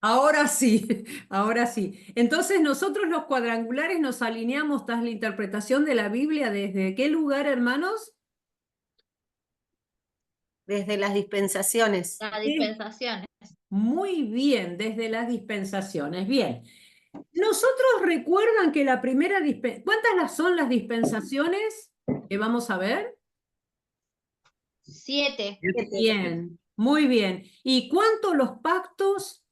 Ahora sí, ahora sí. Entonces nosotros los cuadrangulares nos alineamos tras la interpretación de la Biblia. ¿Desde qué lugar, hermanos? Desde las dispensaciones. Las Sí. dispensaciones. Muy bien, desde las dispensaciones. Bien. Nosotros recuerdan que la primera dispensación... son las dispensaciones que vamos a ver? 7. Bien, muy bien. ¿Y cuánto los pactos?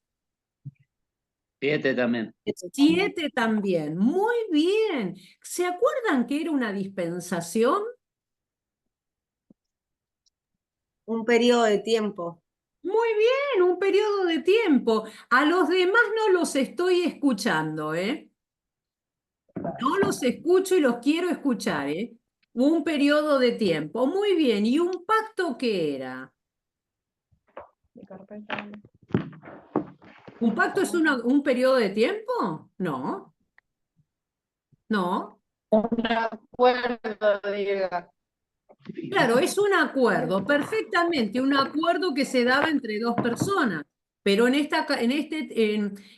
7 también. 7 también. Muy bien. ¿Se acuerdan que era una dispensación? Un periodo de tiempo. Muy bien, un periodo de tiempo. A los demás no los estoy escuchando, ¿eh? No los escucho y los quiero escuchar, ¿eh? Un periodo de tiempo. Muy bien. ¿Y un pacto qué era? ¿Un pacto es un periodo de tiempo? No, no. Un acuerdo, diga. Claro, es un acuerdo, perfectamente, un acuerdo que se daba entre dos personas. Pero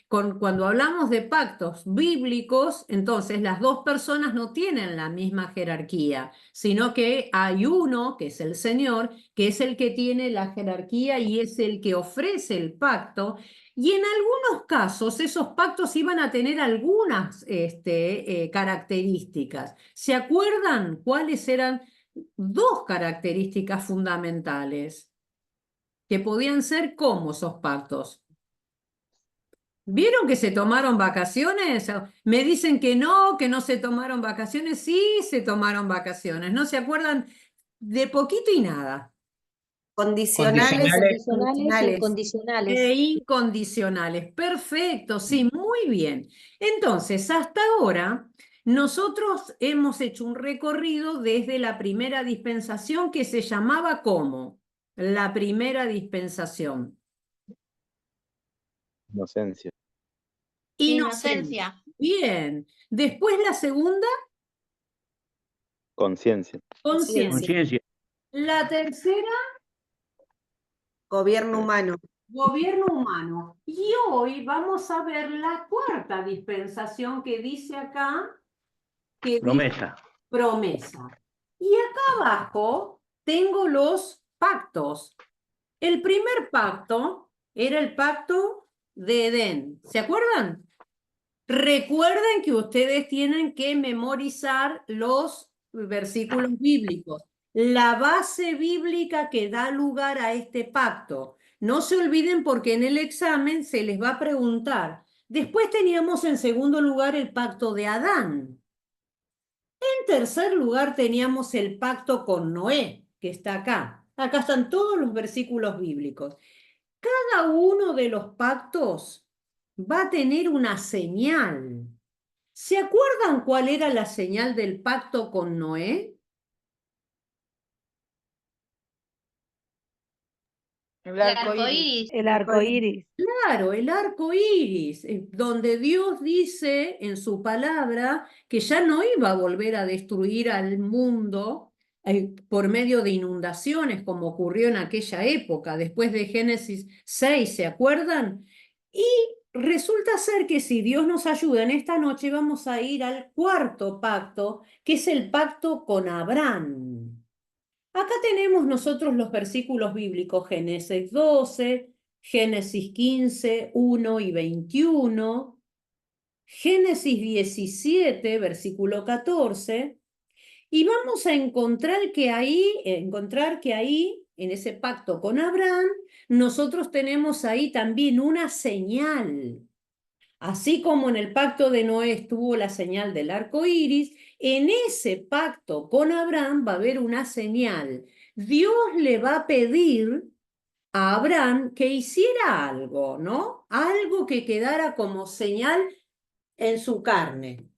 cuando hablamos de pactos bíblicos, entonces las dos personas no tienen la misma jerarquía, sino que hay uno, que es el Señor, que es el que tiene la jerarquía y es el que ofrece el pacto. Y en algunos casos esos pactos iban a tener algunas características. ¿Se acuerdan cuáles eran? Dos características fundamentales que podían ser como esos pactos. ¿Vieron que se tomaron vacaciones? Me dicen que no se tomaron vacaciones. Sí, se tomaron vacaciones. ¿No se acuerdan de poquito y nada? Condicionales e Condicionales. incondicionales. Incondicionales. E incondicionales. Perfecto, sí, muy bien. Entonces, hasta ahora, nosotros hemos hecho un recorrido desde la primera dispensación que se llamaba ¿cómo? La primera dispensación. Inocencia. Inocencia. Bien. Después la segunda, Conciencia. conciencia. Conciencia. La tercera, Gobierno humano. gobierno humano. Y hoy vamos a ver la cuarta dispensación que dice acá, que dice Promesa. promesa. Y acá abajo tengo los pactos. El primer pacto era el pacto de Edén. ¿Se acuerdan? Recuerden que ustedes tienen que memorizar los versículos bíblicos, la base bíblica que da lugar a este pacto. No se olviden porque en el examen se les va a preguntar. Después teníamos en segundo lugar el pacto de Adán. En tercer lugar teníamos el pacto con Noé, que está acá. Acá están todos los versículos bíblicos. Cada uno de los pactos va a tener una señal. ¿Se acuerdan cuál era la señal del pacto con Noé? El El arco arco iris. iris. El arco iris. Claro, el arco iris, donde Dios dice en su palabra que ya no iba a volver a destruir al mundo por medio de inundaciones, como ocurrió en aquella época, después de Génesis 6, ¿se acuerdan? Y resulta ser que si Dios nos ayuda en esta noche, vamos a ir al cuarto pacto, que es el pacto con Abraham. Acá tenemos nosotros los versículos bíblicos, Génesis 12, Génesis 15, 1 y 21, Génesis 17, versículo 14, y vamos a encontrar que ahí, en ese pacto con Abraham, nosotros tenemos ahí también una señal. Así como en el pacto de Noé estuvo la señal del arco iris, en ese pacto con Abraham va a haber una señal. Dios le va a pedir a Abraham que hiciera algo, ¿no? Algo que quedara como señal en su carne.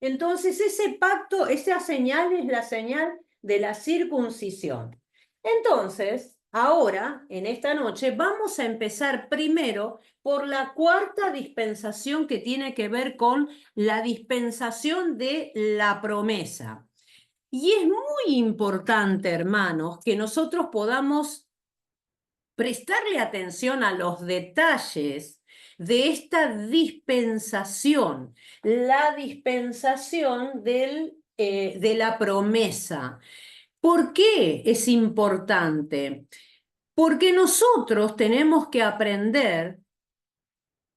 Entonces, ese pacto, esa señal es la señal de la circuncisión. Entonces, ahora, en esta noche, vamos a empezar primero por la cuarta dispensación que tiene que ver con la dispensación de la promesa. Y es muy importante, hermanos, que nosotros podamos prestarle atención a los detalles de esta dispensación, la dispensación de la promesa. ¿Por qué es importante? Porque nosotros tenemos que aprender,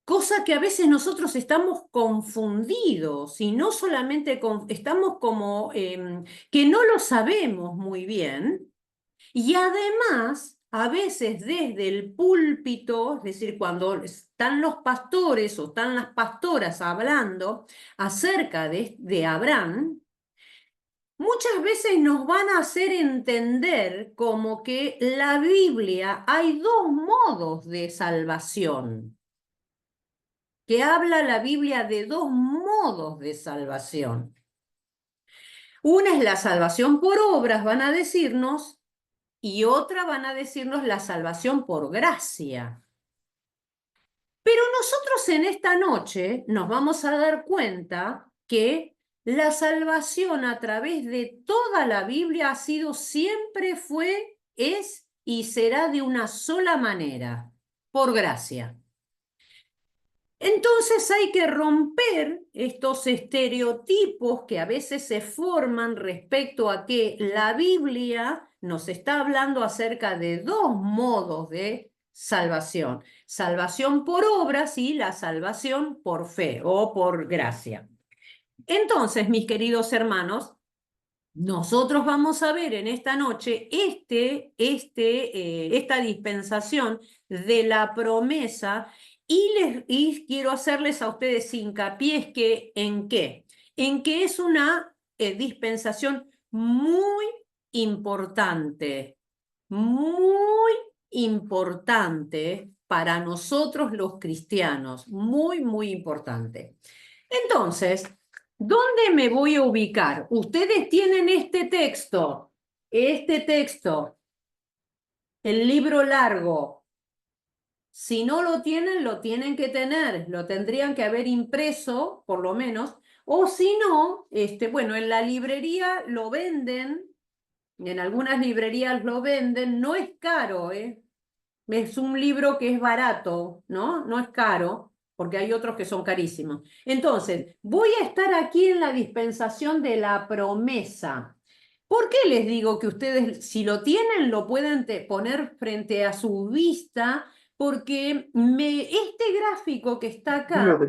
cosa que a veces nosotros estamos confundidos y no solamente estamos como que no lo sabemos muy bien, y además a veces desde el púlpito, es decir, cuando están los pastores o están las pastoras hablando acerca de Abraham, muchas veces nos van a hacer entender como que la Biblia hay dos modos de salvación, que habla la Biblia de dos modos de salvación. Una es la salvación por obras, van a decirnos, y otra van a decirnos la salvación por gracia. Pero nosotros en esta noche nos vamos a dar cuenta que la salvación a través de toda la Biblia ha sido, siempre fue, es y será de una sola manera, por gracia. Entonces hay que romper estos estereotipos que a veces se forman respecto a que la Biblia nos está hablando acerca de dos modos de salvación. Salvación por obras y la salvación por fe o por gracia. Entonces, mis queridos hermanos, nosotros vamos a ver en esta noche esta dispensación de la promesa y quiero hacerles a ustedes hincapié ¿en qué? En que es una dispensación muy importante para nosotros los cristianos, muy importante. Entonces, ¿dónde me voy a ubicar? Ustedes tienen este texto, el libro largo. Si no lo tienen que tener, lo tendrían que haber impreso, por lo menos, o si no, bueno, en la librería lo venden, en algunas librerías lo venden, no es caro, es un libro que es barato, ¿no? No es caro, porque hay otros que son carísimos. Entonces, voy a estar aquí en la dispensación de la promesa. ¿Por qué les digo que ustedes, si lo tienen, lo pueden poner frente a su vista? Porque este gráfico que está acá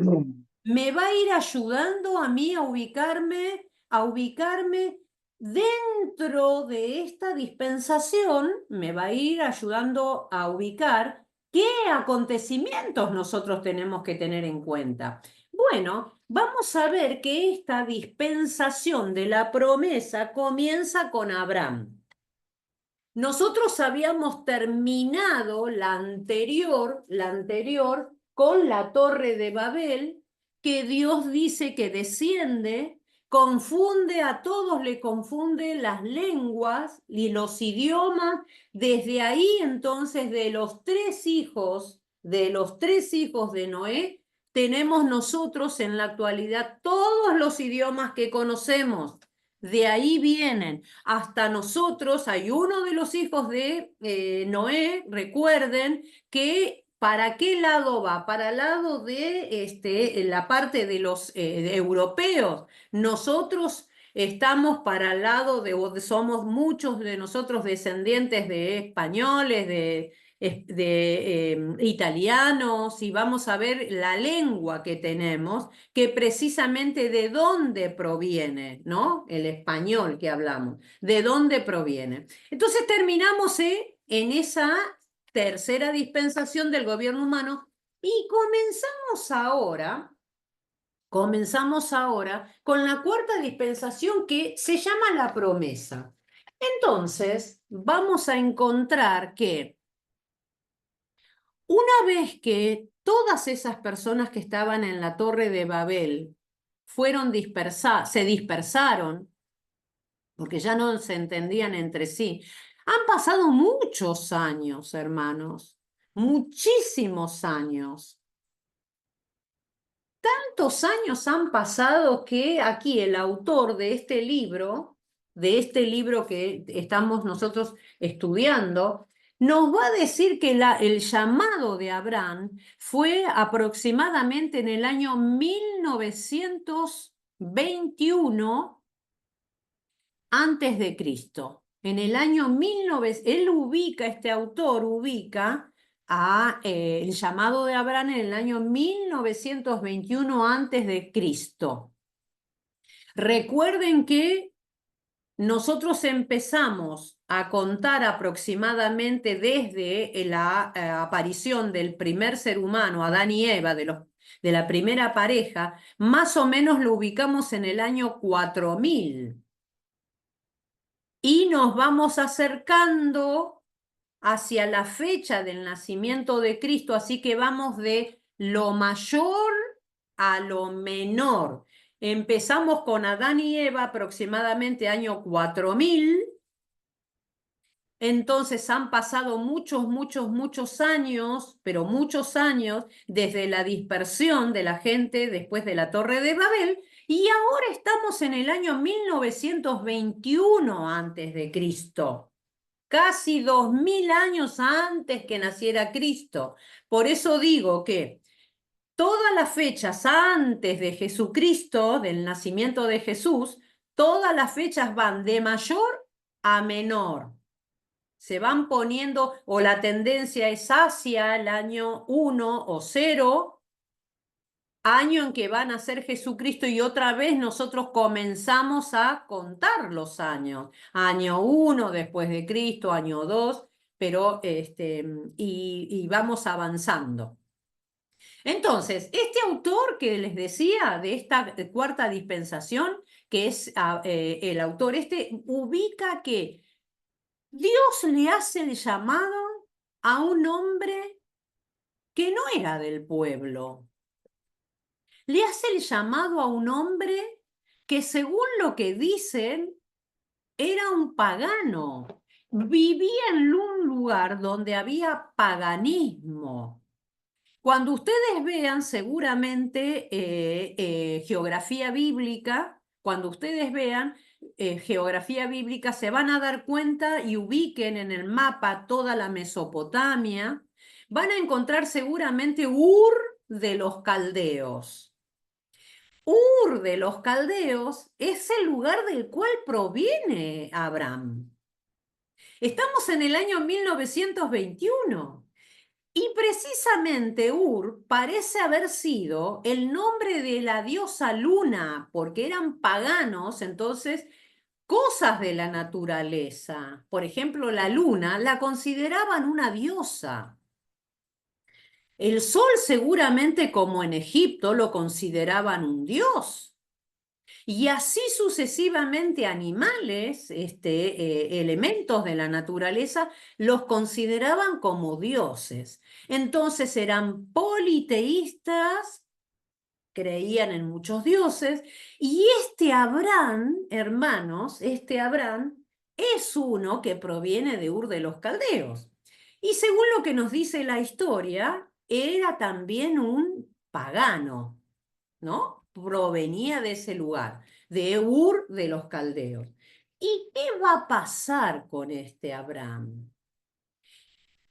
me va a ir ayudando a mí a ubicarme dentro de esta dispensación, me va a ir ayudando a ubicar qué acontecimientos nosotros tenemos que tener en cuenta. Bueno, vamos a ver que esta dispensación de la promesa comienza con Abraham. Nosotros habíamos terminado la anterior con la Torre de Babel, que Dios dice que desciende, confunde a todos, le confunde las lenguas y los idiomas. Desde ahí entonces de los tres hijos de Noé, tenemos nosotros en la actualidad todos los idiomas que conocemos. De ahí vienen. Hasta nosotros hay uno de los hijos de Noé, recuerden que ¿para qué lado va? Para el lado de la parte de los europeos. Nosotros estamos para el lado somos muchos de nosotros descendientes de españoles, de italianos, y vamos a ver la lengua que tenemos, que precisamente de dónde proviene, ¿no? El español que hablamos, de dónde proviene. Entonces terminamos en esa tercera dispensación del gobierno humano y comenzamos ahora con la cuarta dispensación que se llama la promesa. Entonces vamos a encontrar que una vez que todas esas personas que estaban en la Torre de Babel se dispersaron, porque ya no se entendían entre sí, han pasado muchos años, hermanos, muchísimos años. Tantos años han pasado que aquí el autor de este libro que estamos nosotros estudiando, nos va a decir que el llamado de Abraham fue aproximadamente en el año 1921 antes de Cristo. En el año 1900, este autor ubica el llamado de Abraham en el año 1921 antes de Cristo. Recuerden que nosotros empezamos a contar aproximadamente desde la aparición del primer ser humano, Adán y Eva, de la primera pareja, más o menos lo ubicamos en el año 4000. Y nos vamos acercando hacia la fecha del nacimiento de Cristo, así que vamos de lo mayor a lo menor. Empezamos con Adán y Eva aproximadamente año 4000. Entonces han pasado muchos años, pero muchos años, desde la dispersión de la gente después de la Torre de Babel, y ahora estamos en el año 1921 antes de Cristo. Casi 2000 años antes que naciera Cristo. Por eso digo que todas las fechas antes de Jesucristo, del nacimiento de Jesús, todas las fechas van de mayor a menor. Se van poniendo, o la tendencia es hacia el año 1 o 0, año en que va a nacer Jesucristo, y otra vez nosotros comenzamos a contar los años. Año 1 después de Cristo, año 2, pero y vamos avanzando. Entonces, este autor que les decía de esta cuarta dispensación, que es el autor ubica que Dios le hace el llamado a un hombre que no era del pueblo. Le hace el llamado a un hombre que, según lo que dicen, era un pagano. Vivía en un lugar donde había paganismo. Cuando ustedes vean seguramente geografía bíblica, cuando ustedes vean geografía bíblica, se van a dar cuenta y ubiquen en el mapa toda la Mesopotamia, van a encontrar seguramente Ur de los Caldeos. Ur de los Caldeos es el lugar del cual proviene Abraham. Estamos en el año 1921. Y precisamente Ur parece haber sido el nombre de la diosa Luna, porque eran paganos, entonces cosas de la naturaleza, por ejemplo la luna, la consideraban una diosa. El sol seguramente, como en Egipto, lo consideraban un dios. Y así sucesivamente animales, elementos de la naturaleza, los consideraban como dioses. Entonces eran politeístas, creían en muchos dioses, y este Abraham, hermanos, este Abraham es uno que proviene de Ur de los Caldeos. Y según lo que nos dice la historia, era también un pagano, ¿no? Provenía de ese lugar, de Ur de los Caldeos. ¿Y qué va a pasar con este Abraham?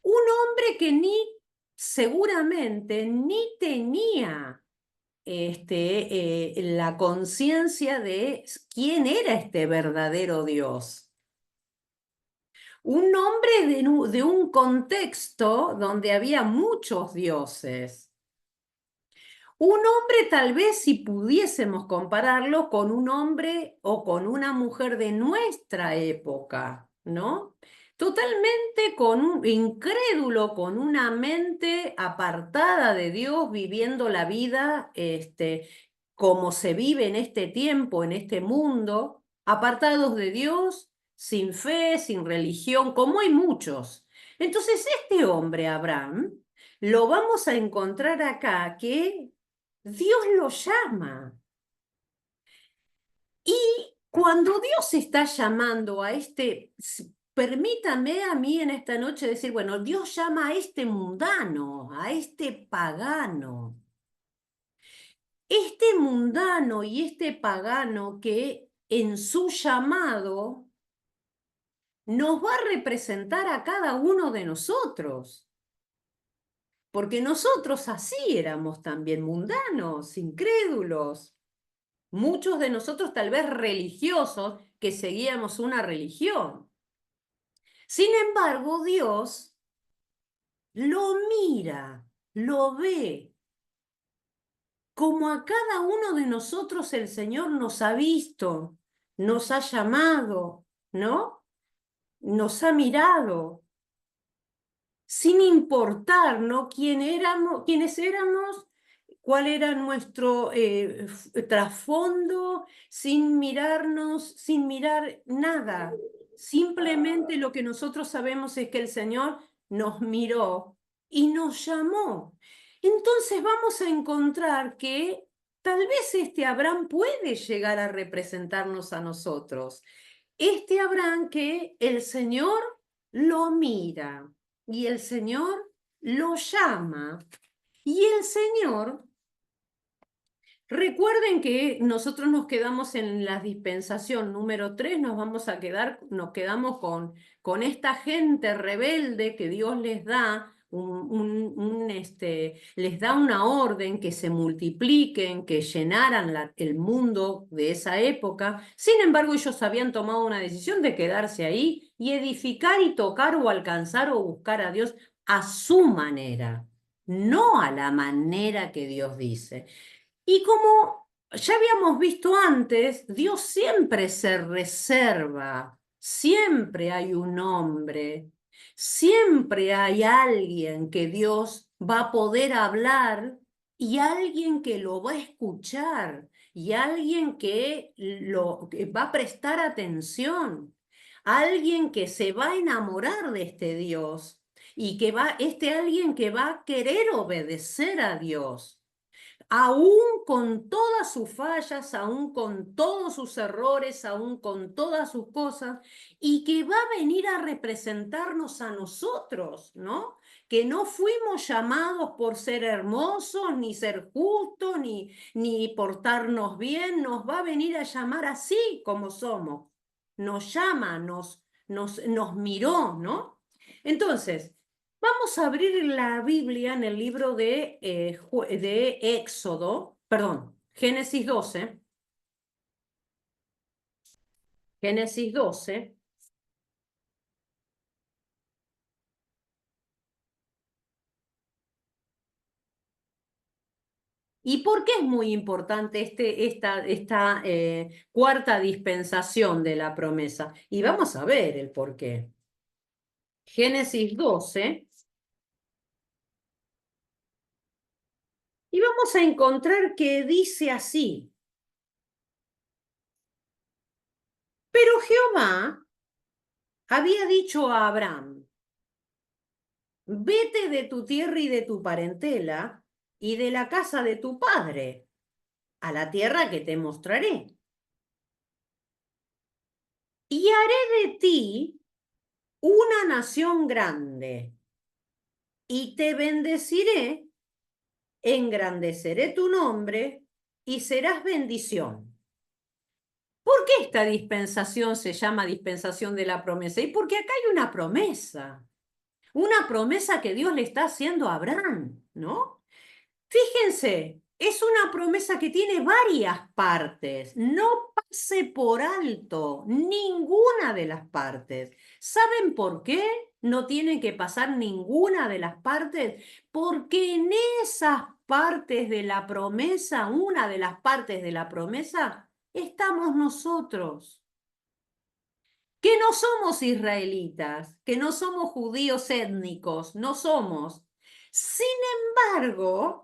Un hombre que seguramente ni tenía la conciencia de quién era este verdadero Dios. Un hombre de un contexto donde había muchos dioses. Un hombre, tal vez, si pudiésemos compararlo con un hombre o con una mujer de nuestra época, ¿no? Totalmente incrédulo, con una mente apartada de Dios, viviendo la vida como se vive en este tiempo, en este mundo, apartados de Dios, sin fe, sin religión, como hay muchos. Entonces, este hombre, Abraham, lo vamos a encontrar acá, que Dios lo llama. Y cuando Dios está llamando a permítame a mí en esta noche decir, bueno, Dios llama a este mundano, a este pagano. Este mundano y este pagano que en su llamado nos va a representar a cada uno de nosotros. Porque nosotros así éramos también mundanos, incrédulos. Muchos de nosotros tal vez religiosos que seguíamos una religión. Sin embargo, Dios lo mira, lo ve. Como a cada uno de nosotros el Señor nos ha visto, nos ha llamado, ¿no? Nos ha mirado, sin importar, ¿no? Quiénes éramos, cuál era nuestro trasfondo, sin mirarnos, sin mirar nada. Simplemente lo que nosotros sabemos es que el Señor nos miró y nos llamó. Entonces vamos a encontrar que tal vez este Abraham puede llegar a representarnos a nosotros. Este Abraham que el Señor lo mira y el Señor lo llama y el Señor, recuerden que nosotros nos quedamos en la dispensación número 3, nos quedamos con esta gente rebelde que Dios les da, les da una orden que se multipliquen, que llenaran el mundo de esa época. Sin embargo, ellos habían tomado una decisión de quedarse ahí y edificar y tocar o alcanzar o buscar a Dios a su manera, no a la manera que Dios dice. Y como ya habíamos visto antes, Dios siempre se reserva, siempre hay un hombre, siempre hay alguien que Dios va a poder hablar y alguien que lo va a escuchar y alguien que va a prestar atención, alguien que se va a enamorar de este Dios y alguien que va a querer obedecer a Dios. Aún con todas sus fallas, aún con todos sus errores, aún con todas sus cosas, y que va a venir a representarnos a nosotros, ¿no? Que no fuimos llamados por ser hermosos, ni ser justos, ni portarnos bien, nos va a venir a llamar así como somos. Nos llama, nos miró, ¿no? Entonces, vamos a abrir la Biblia en el libro de Éxodo, perdón, Génesis 12. Génesis 12. ¿Y por qué es muy importante esta cuarta dispensación de la promesa? Y vamos a ver el por qué. Génesis 12. Y vamos a encontrar que dice así. Pero Jehová había dicho a Abraham: vete de tu tierra y de tu parentela y de la casa de tu padre, a la tierra que te mostraré. Y haré de ti una nación grande, y te bendeciré, engrandeceré tu nombre, y serás bendición. ¿Por qué esta dispensación se llama dispensación de la promesa? Y porque acá hay una promesa que Dios le está haciendo a Abraham, ¿no? Fíjense, es una promesa que tiene varias partes. No pase por alto ninguna de las partes. ¿Saben por qué no tiene que pasar ninguna de las partes? Porque en esas partes de la promesa, una de las partes de la promesa, estamos nosotros. Que no somos israelitas, que no somos judíos étnicos, no somos. Sin embargo,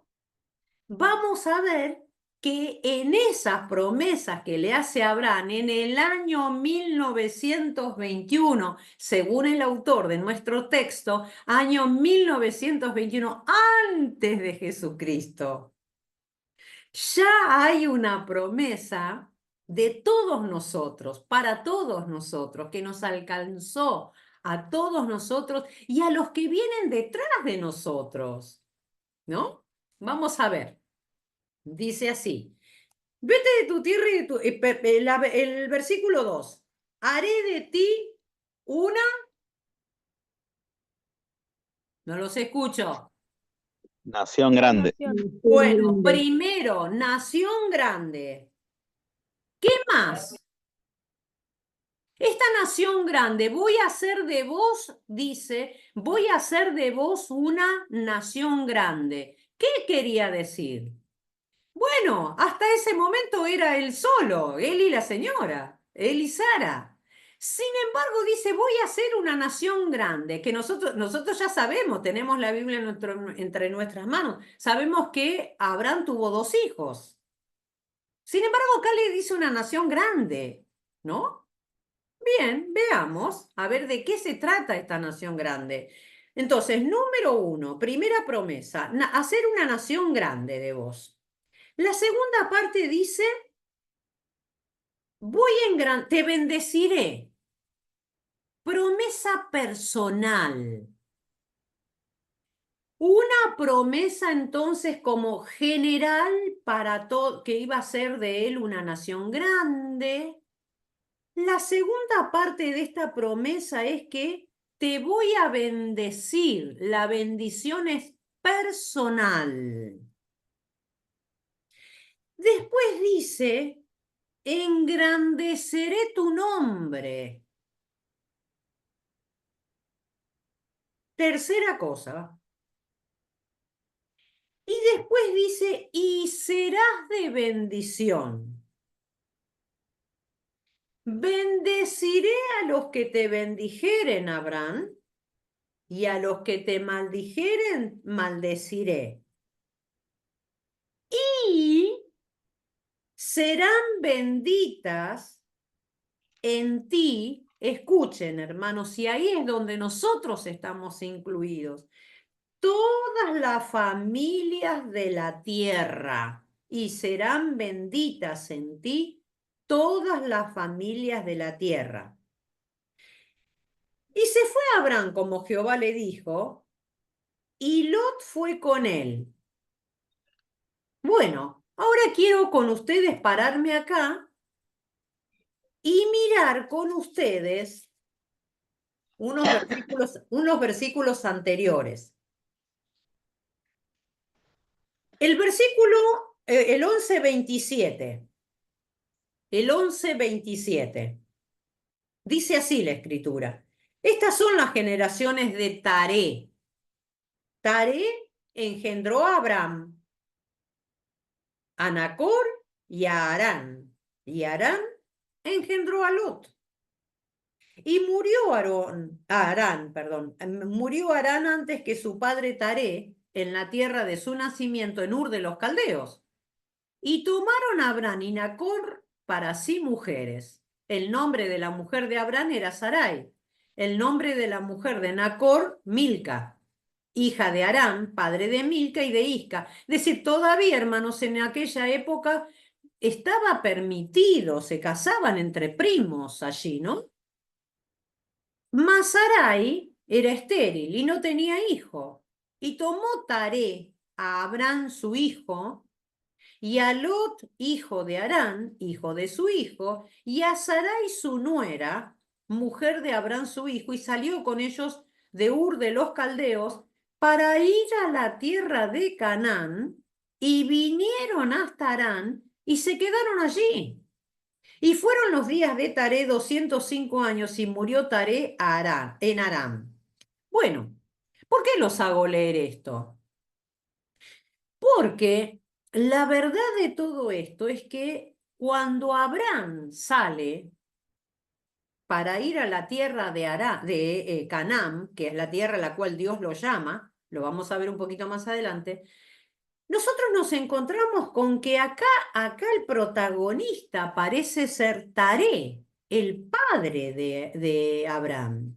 vamos a ver que en esas promesas que le hace Abraham en el año 1921, según el autor de nuestro texto, año 1921, antes de Jesucristo, ya hay una promesa de todos nosotros, para todos nosotros, que nos alcanzó a todos nosotros y a los que vienen detrás de nosotros, ¿no? Vamos a ver. Dice así: vete de tu tierra y de tu... el versículo 2. Haré de ti Una, no los escucho. Nación grande. Bueno, primero, nación grande. ¿Qué más? Esta nación grande, voy a hacer de vos, dice, voy a hacer de vos una nación grande. ¿Qué quería decir? Bueno, hasta ese momento era él solo, él y la señora, él y Sara. Sin embargo, dice, voy a hacer una nación grande, que nosotros ya sabemos, tenemos la Biblia entre nuestras manos, sabemos que Abraham tuvo 2 hijos. Sin embargo, acá le dice una nación grande, ¿no? Bien, veamos, a ver de qué se trata esta nación grande. Entonces, número 1, primera promesa, hacer una nación grande de vos. La segunda parte dice, te bendeciré. Promesa personal. Una promesa entonces como general para todo, que iba a ser de él una nación grande. La segunda parte de esta promesa es que te voy a bendecir. La bendición es personal. Después dice, engrandeceré tu nombre. Tercera cosa. Y después dice, y serás de bendición. Bendeciré a los que te bendijeren, Abraham, y a los que te maldijeren, maldeciré. Y serán benditas en ti. Escuchen, hermanos, y ahí es donde nosotros estamos incluidos. Todas las familias de la tierra, y serán benditas en ti todas las familias de la tierra. Y se fue Abraham como Jehová le dijo, y Lot fue con él. Bueno, ahora quiero con ustedes pararme acá y mirar con ustedes unos versículos anteriores. El versículo, el 11:27. El 11:27. Dice así la escritura. Estas son las generaciones de Taré. Taré engendró a Abraham, a Nacor y a Harán. Y Harán engendró a Lot. Y murió murió Harán antes que su padre Taré en la tierra de su nacimiento en Ur de los Caldeos. Y tomaron a Abraham y Nacor para sí mujeres. El nombre de la mujer de Abraham era Sarai. El nombre de la mujer de Nacor, Milca, hija de Harán, padre de Milca y de Isca. Es decir, todavía, hermanos, en aquella época estaba permitido, se casaban entre primos allí, ¿no? Mas Sarai era estéril y no tenía hijo. Y tomó Taré a Abraham su hijo, y a Lot, hijo de Harán, hijo de su hijo, y a Sarai su nuera, mujer de Abraham su hijo, y salió con ellos de Ur de los Caldeos para ir a la tierra de Canaán, y vinieron hasta Harán y se quedaron allí. Y fueron los días de Taré 205 años y murió Taré en Aram. Bueno, ¿por qué los hago leer esto? Porque la verdad de todo esto es que cuando Abraham sale para ir a la tierra de Canaán, que es la tierra a la cual Dios lo llama, lo vamos a ver un poquito más adelante, nosotros nos encontramos con que acá el protagonista parece ser Taré, el padre de Abraham.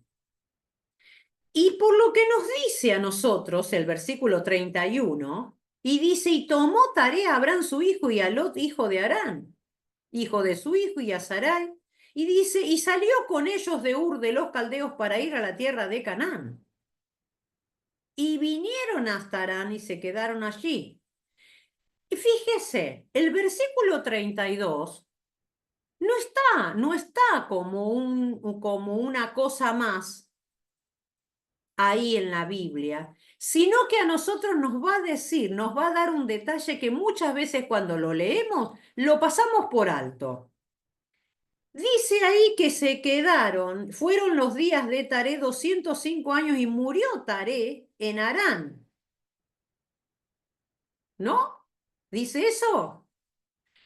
Y por lo que nos dice a nosotros el versículo 31, y dice, y tomó Taré a Abraham su hijo y a Lot hijo de Harán, hijo de su hijo, y a Sarai, y dice, y salió con ellos de Ur de los Caldeos para ir a la tierra de Canaán. Y vinieron hasta Harán y se quedaron allí. Y fíjese, el versículo 32 no está como una cosa más ahí en la Biblia, sino que a nosotros nos va a decir, nos va a dar un detalle que muchas veces cuando lo leemos lo pasamos por alto. Dice ahí que fueron los días de Taré 205 años y murió Taré en Harán. ¿No? ¿Dice eso?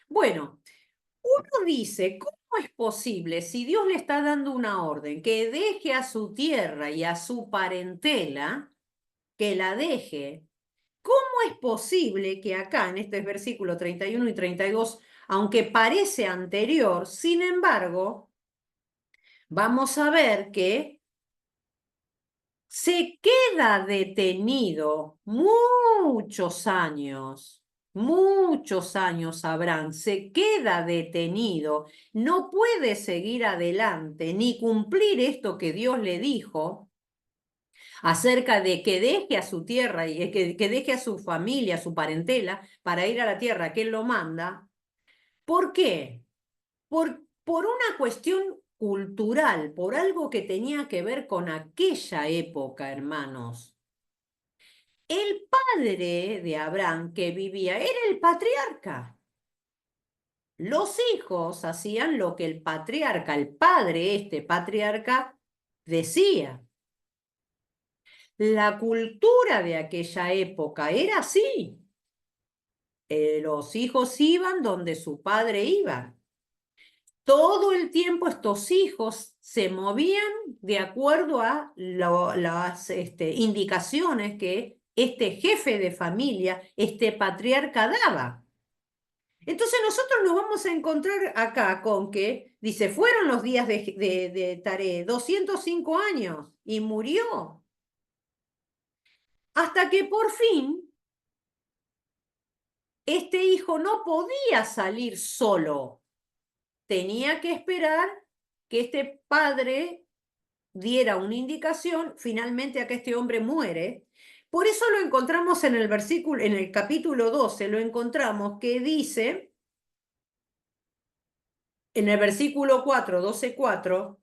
Bueno, uno dice, ¿cómo es posible si Dios le está dando una orden que deje a su tierra y a su parentela, que la deje? ¿Cómo es posible que acá en este versículo 31 y 32, aunque parece anterior, sin embargo, vamos a ver que se queda detenido muchos años Abraham, se queda detenido, no puede seguir adelante ni cumplir esto que Dios le dijo acerca de que deje a su tierra y que deje a su familia, a su parentela, para ir a la tierra que él lo manda. ¿Por qué? Por una cuestión cultural, por algo que tenía que ver con aquella época, hermanos. El padre de Abraham que vivía era el patriarca. Los hijos hacían lo que el patriarca, el padre, este patriarca, decía. La cultura de aquella época era así. Los hijos iban donde su padre iba. Todo el tiempo estos hijos se movían de acuerdo a las indicaciones que este jefe de familia, este patriarca daba. Entonces nosotros nos vamos a encontrar acá con que, dice, fueron los días de Taré, 205 años, y murió. Hasta que por fin este hijo no podía salir solo. Tenía que esperar que este padre diera una indicación, finalmente a que este hombre muere. Por eso lo encontramos en el versículo, en el capítulo 12, lo encontramos que dice, en el versículo 4, 12:4,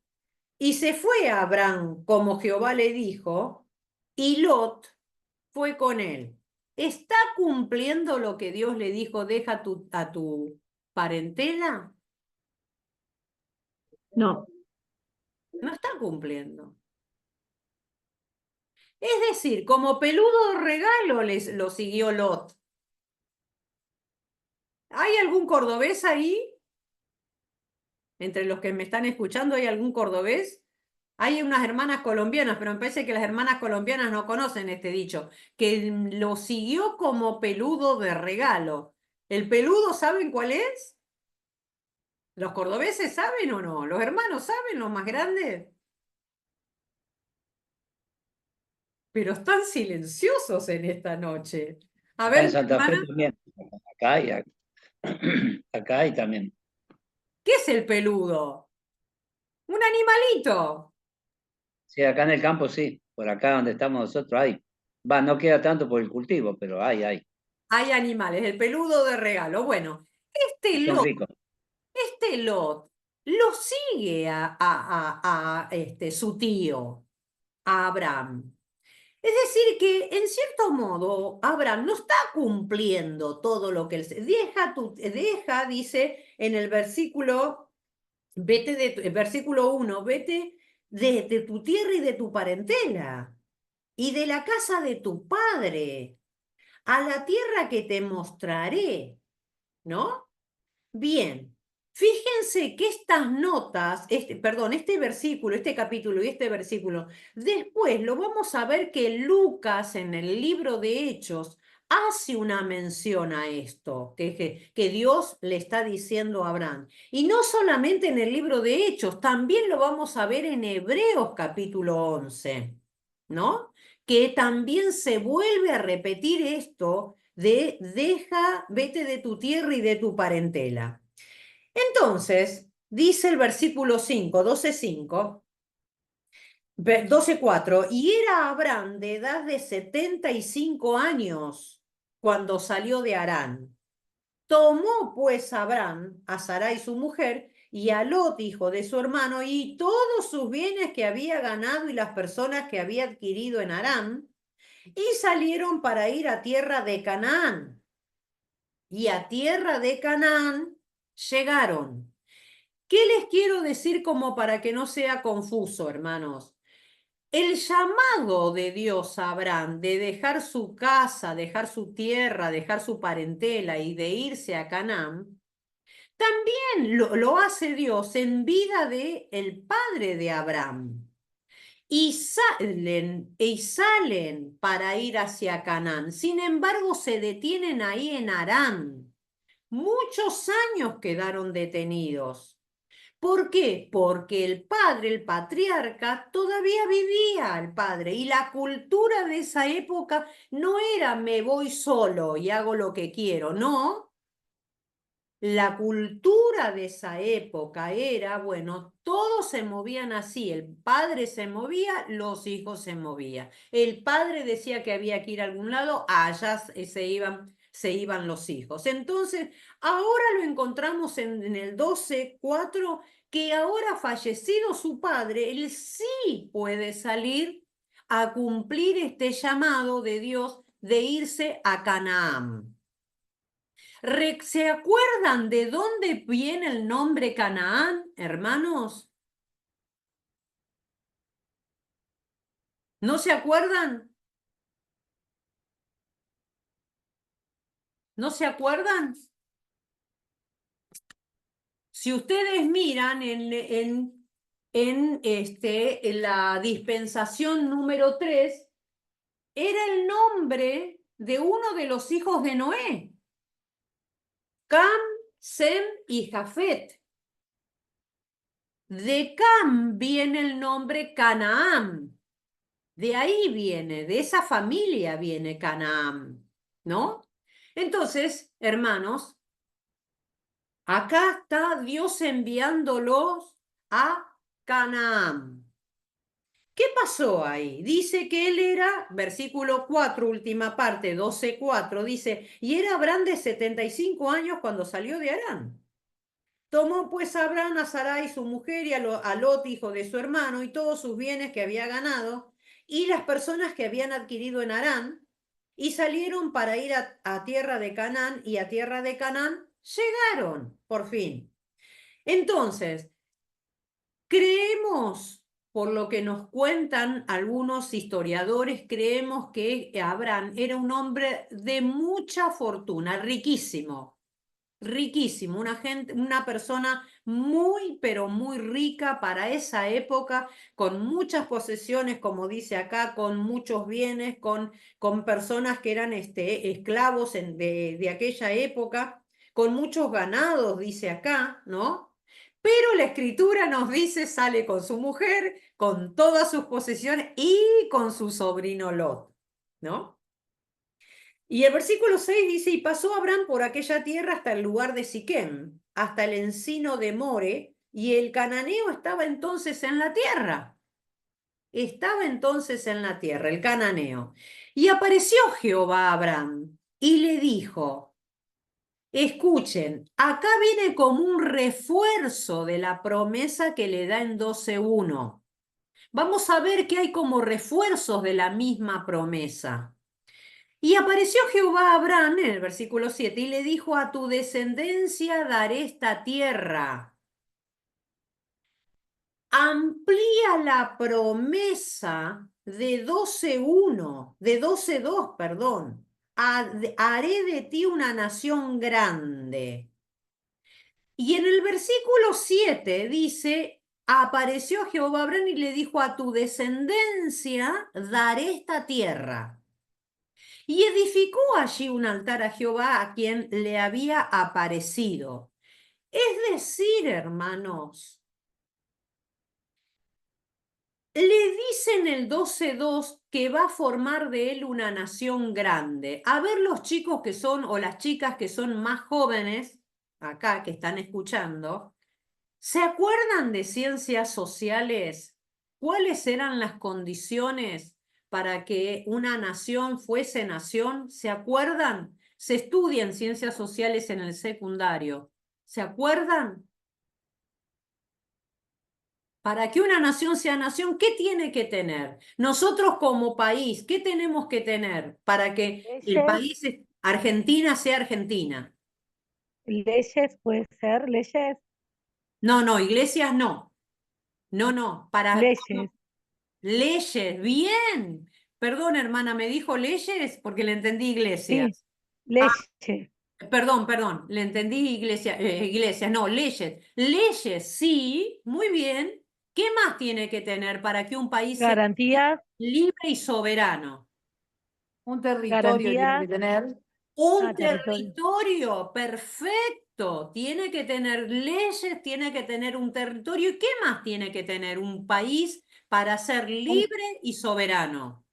y se fue a Abraham como Jehová le dijo, y Lot fue con él. ¿Está cumpliendo lo que Dios le dijo, deja a tu parentela? No. No está cumpliendo. Es decir, como peludo regalo lo siguió Lot. ¿Hay algún cordobés ahí? Entre los que me están escuchando, ¿hay algún cordobés? Hay unas hermanas colombianas, pero me parece que las hermanas colombianas no conocen este dicho, que lo siguió como peludo de regalo. ¿El peludo saben cuál es? ¿Los cordobeses saben o no? ¿Los hermanos saben, los más grandes? Pero están silenciosos en esta noche. A Acá en ver, Santa Fe hermana, también. Acá y acá y también. ¿qué es el peludo? Un animalito. Sí, acá en el campo sí. Por acá donde estamos nosotros hay. Va, no queda tanto por el cultivo, pero hay. Hay animales, el peludo de regalo. Bueno, este Son Lot, ricos. este Lot lo sigue a su tío, a Abraham. Es decir, que en cierto modo Abraham no está cumpliendo todo lo que él deja, dice en el versículo, versículo 1, vete de tu tierra y de tu parentela y de la casa de tu padre a la tierra que te mostraré, ¿no? Bien, fíjense que estas notas, este versículo, este capítulo y este versículo, después lo vamos a ver que Lucas en el libro de Hechos hace una mención a esto, que Dios le está diciendo a Abraham. Y no solamente en el libro de Hechos, también lo vamos a ver en Hebreos capítulo 11, ¿no? Que también se vuelve a repetir esto de vete de tu tierra y de tu parentela. Entonces, dice el versículo 5, 12:5, 12:4, y era Abraham de edad de 75 años cuando salió de Harán. Tomó pues Abraham a Sarai su mujer y a Lot, hijo de su hermano, y todos sus bienes que había ganado y las personas que había adquirido en Aram, y salieron para ir a tierra de Canaán. Y a tierra de Canaán llegaron. ¿Qué les quiero decir como para que no sea confuso, hermanos? El llamado de Dios a Abraham de dejar su casa, dejar su tierra, dejar su parentela y de irse a Canaán, también lo hace Dios en vida de el padre de Abraham. Y salen para ir hacia Canaán. Sin embargo, se detienen ahí en Aram. Muchos años quedaron detenidos. ¿Por qué? Porque el padre, el patriarca, todavía vivía el padre y la cultura de esa época no era me voy solo y hago lo que quiero, no. La cultura de esa época era, bueno, todos se movían así, el padre se movía, los hijos se movían. El padre decía que había que ir a algún lado, allá se iban los hijos. Entonces, ahora lo encontramos en el 12:4, que ahora fallecido su padre, él sí puede salir a cumplir este llamado de Dios de irse a Canaán. ¿Se acuerdan de dónde viene el nombre Canaán, hermanos? ¿No se acuerdan? ¿No se acuerdan? Si ustedes miran en la dispensación número 3, era el nombre de uno de los hijos de Noé. Cam, Sem y Jafet. De Cam viene el nombre Canaán. De ahí viene, de esa familia viene Canaán, ¿no? Entonces, hermanos, acá está Dios enviándolos a Canaán. ¿Qué pasó ahí? Dice que él era, versículo 4, última parte, 12:4, dice, y era Abraham de 75 años cuando salió de Harán. Tomó pues Abraham a Sarai su mujer y a Lot, hijo de su hermano, y todos sus bienes que había ganado, y las personas que habían adquirido en Harán, y salieron para ir a tierra de Canaán, y a tierra de Canaán llegaron, por fin. Entonces, creemos, por lo que nos cuentan algunos historiadores, creemos que Abraham era un hombre de mucha fortuna, riquísimo. Riquísimo, una persona muy, pero muy rica para esa época, con muchas posesiones, como dice acá, con muchos bienes, con personas que eran esclavos de aquella época, con muchos ganados, dice acá, ¿no? Pero la escritura nos dice, sale con su mujer, con todas sus posesiones y con su sobrino Lot, ¿no? Y el versículo 6 dice, y pasó Abraham por aquella tierra hasta el lugar de Siquem, hasta el encino de More, y el cananeo estaba entonces en la tierra. Estaba entonces en la tierra, el cananeo. Y apareció Jehová a Abraham y le dijo, escuchen, acá viene como un refuerzo de la promesa que le da en 12:1. Vamos a ver que hay como refuerzos de la misma promesa. Y apareció Jehová a Abraham en el versículo 7 y le dijo, a tu descendencia daré esta tierra. Amplía la promesa de 12:2, perdón. Haré de ti una nación grande. Y en el versículo 7 dice, apareció Jehová a Abraham y le dijo, a tu descendencia daré esta tierra. Y edificó allí un altar a Jehová a quien le había aparecido. Es decir, hermanos, le dice en el 12:2 que va a formar de él una nación grande. A ver los chicos que son, o las chicas que son más jóvenes, acá que están escuchando, ¿se acuerdan de ciencias sociales? ¿Cuáles eran las condiciones para que una nación fuese nación? ¿Se acuerdan? Se estudian ciencias sociales en el secundario. ¿Se acuerdan? Para que una nación sea nación, ¿qué tiene que tener? Nosotros como país, ¿qué tenemos que tener para que el Leyes, país, Argentina, sea Argentina? leyes, puede ser, leyes, No, no, iglesias no. No, no, para leyes, leyes, bien. Perdón, hermana, ¿me dijo leyes? Porque le entendí iglesias. sí, leyes, Perdón, le entendí iglesias, no, leyes. Leyes, sí, muy bien. ¿Qué más tiene que tener para que un país sea garantías, libre y soberano? Un territorio tiene garantías, que tener. Un territorio. territorio, perfecto. Tiene que tener leyes, tiene que tener un territorio. ¿Y qué más tiene que tener un país para ser libre y soberano?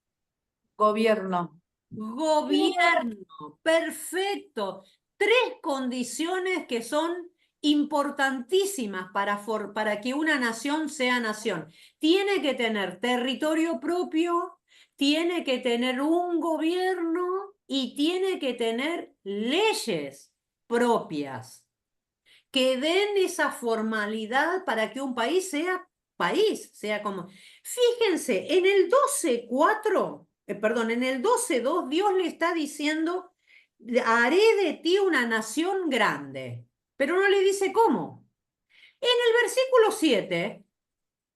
Gobierno. Gobierno, perfecto. Tres condiciones que son importantísimas para que una nación sea nación. Tiene que tener territorio propio, tiene que tener un gobierno y tiene que tener leyes propias que den esa formalidad para que un país, sea como... Fíjense, en el 12.4, perdón, en el 12.2, Dios le está diciendo, haré de ti una nación grande, pero no le dice cómo. En el versículo 7,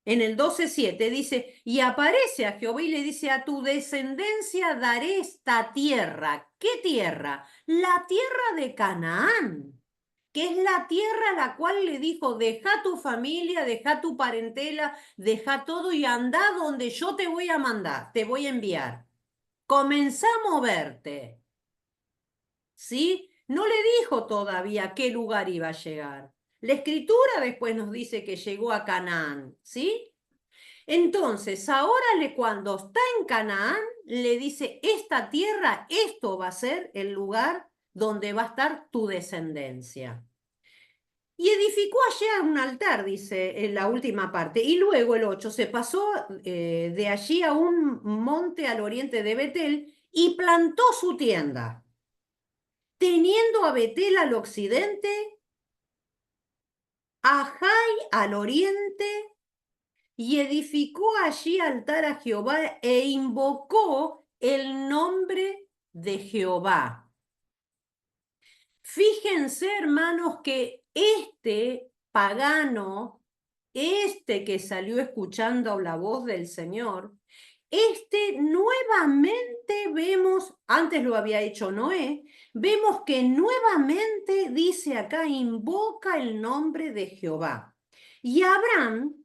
en el 12.7, dice, y aparece a Jehová y le dice, a tu descendencia daré esta tierra. ¿Qué tierra? La tierra de Canaán, que es la tierra a la cual le dijo, deja tu familia, deja tu parentela, deja todo y anda donde yo te voy a mandar, te voy a enviar. Comenzá a moverte. ¿Sí? No le dijo todavía a qué lugar iba a llegar. La escritura después nos dice que llegó a Canaán, ¿sí? Entonces, ahora cuando está en Canaán, le dice, esta tierra, esto va a ser el lugar donde va a estar tu descendencia. Y edificó allá un altar, dice en la última parte. Y luego el 8 se pasó de allí a un monte al oriente de Betel y plantó su tienda, teniendo a Betel al occidente, a Jai al oriente, y edificó allí altar a Jehová e invocó el nombre de Jehová. Fíjense, hermanos, que este pagano, este que salió escuchando la voz del Señor, nuevamente vemos, antes lo había hecho Noé, vemos que nuevamente dice acá, invoca el nombre de Jehová. Y Abraham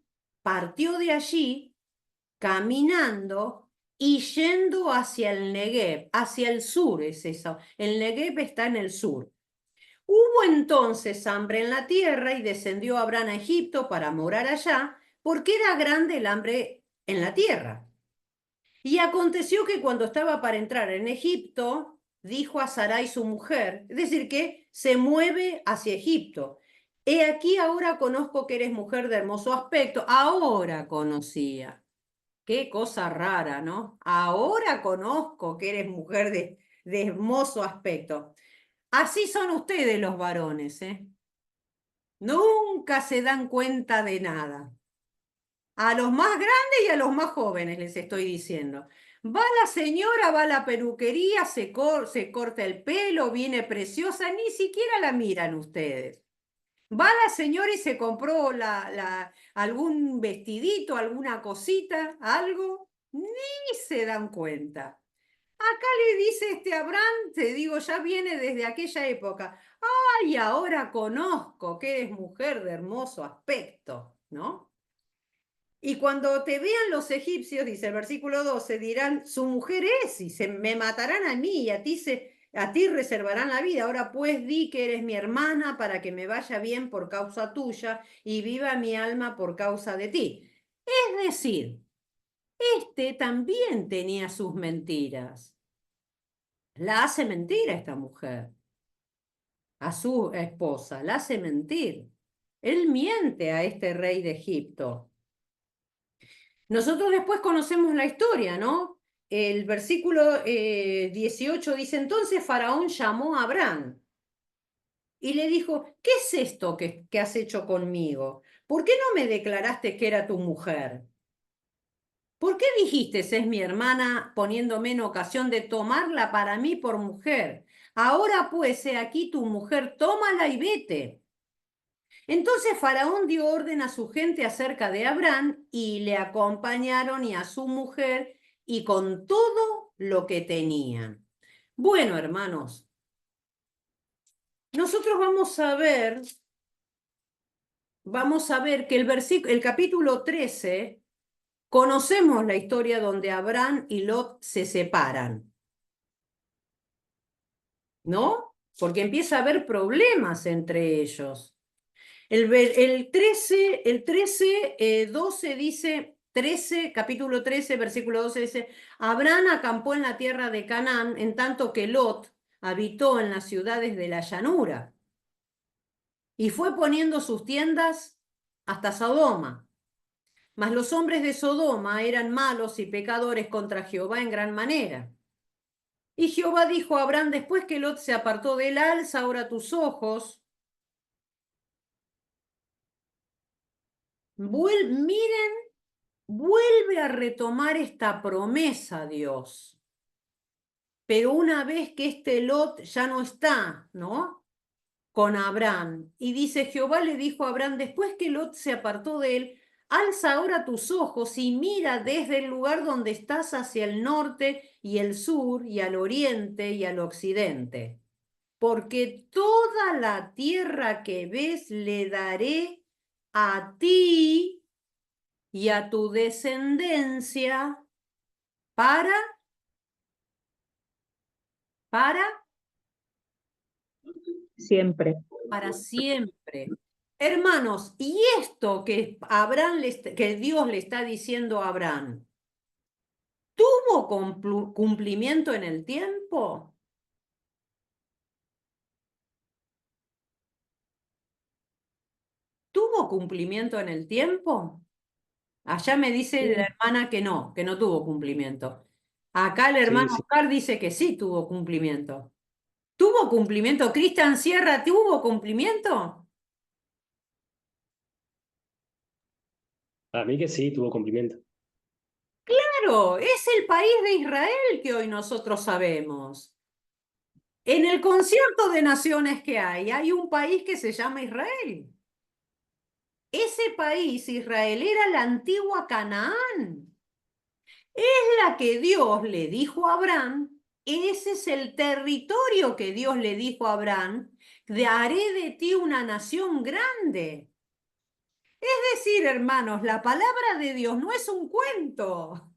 partió de allí caminando y yendo hacia el Negev, hacia el sur es eso. El Negev está en el sur. Hubo entonces hambre en la tierra y descendió Abraham a Egipto para morar allá, porque era grande el hambre en la tierra. Y aconteció que cuando estaba para entrar en Egipto, dijo a Sarai su mujer, es decir, que se mueve hacia Egipto. He aquí ahora conozco que eres mujer de hermoso aspecto. Ahora conocía. Qué cosa rara, ¿no? Ahora conozco que eres mujer de hermoso aspecto. Así son ustedes los varones, ¿eh? Nunca se dan cuenta de nada. A los más grandes y a los más jóvenes les estoy diciendo. Va la señora, va a la peluquería, se corta el pelo, viene preciosa, ni siquiera la miran ustedes. Va la señora y se compró algún vestidito, alguna cosita, algo, ni se dan cuenta. Acá le dice este Abraham, te digo, ya viene desde aquella época. Ay, ahora conozco que eres mujer de hermoso aspecto, ¿no? Y cuando te vean los egipcios, dice el versículo 12, dirán, su mujer es, y me matarán a mí, y a ti reservarán la vida. Ahora pues di que eres mi hermana para que me vaya bien por causa tuya y viva mi alma por causa de ti. Es decir, este también tenía sus mentiras. La hace mentir a esta mujer, a su esposa, la hace mentir. Él miente a este rey de Egipto. Nosotros después conocemos la historia, ¿no? El versículo 18 dice, entonces Faraón llamó a Abraham y le dijo, ¿qué es esto que has hecho conmigo? ¿por qué no me declaraste que era tu mujer? ¿Por qué dijiste, es mi hermana, poniéndome en ocasión de tomarla para mí por mujer? Ahora pues, he aquí tu mujer, tómala y vete. Entonces Faraón dio orden a su gente acerca de Abraham y le acompañaron y a su mujer y con todo lo que tenían. Bueno, hermanos, nosotros vamos a ver que el capítulo 13, conocemos la historia donde Abraham y Lot se separan, ¿no? Porque empieza a haber problemas entre ellos. El 12 dice, capítulo 13, versículo 12 dice, Abraham acampó en la tierra de Canaán, en tanto que Lot habitó en las ciudades de la llanura. Y fue poniendo sus tiendas hasta Sodoma. Mas los hombres de Sodoma eran malos y pecadores contra Jehová en gran manera. Y Jehová dijo a Abraham, después que Lot se apartó de él, alza ahora tus ojos. Miren, vuelve a retomar esta promesa Dios. Pero una vez que este Lot ya no está, ¿no? Con Abraham. Y dice, Jehová le dijo a Abraham, después que Lot se apartó de él, alza ahora tus ojos y mira desde el lugar donde estás hacia el norte y el sur y al oriente y al occidente. Porque toda la tierra que ves le daré a ti y a tu descendencia para Siempre. siempre. Hermanos, ¿y esto que que Dios le está diciendo a Abraham, tuvo cumplimiento en el tiempo? ¿Tuvo cumplimiento en el tiempo? Allá me dice la hermana que no tuvo cumplimiento. Acá el hermano Sí. Oscar dice que sí tuvo cumplimiento. ¿Tuvo cumplimiento? ¿Cristian Sierra tuvo cumplimiento? A mí que sí, tuvo cumplimiento. Claro, es el país de Israel que hoy nosotros sabemos. En el concierto de naciones que hay un país que se llama Israel. Ese país, Israel, era la antigua Canaán. Es la que Dios le dijo a Abraham, ese es el territorio que Dios le dijo a Abraham, haré de ti una nación grande. Es decir, hermanos, la palabra de Dios no es un cuento.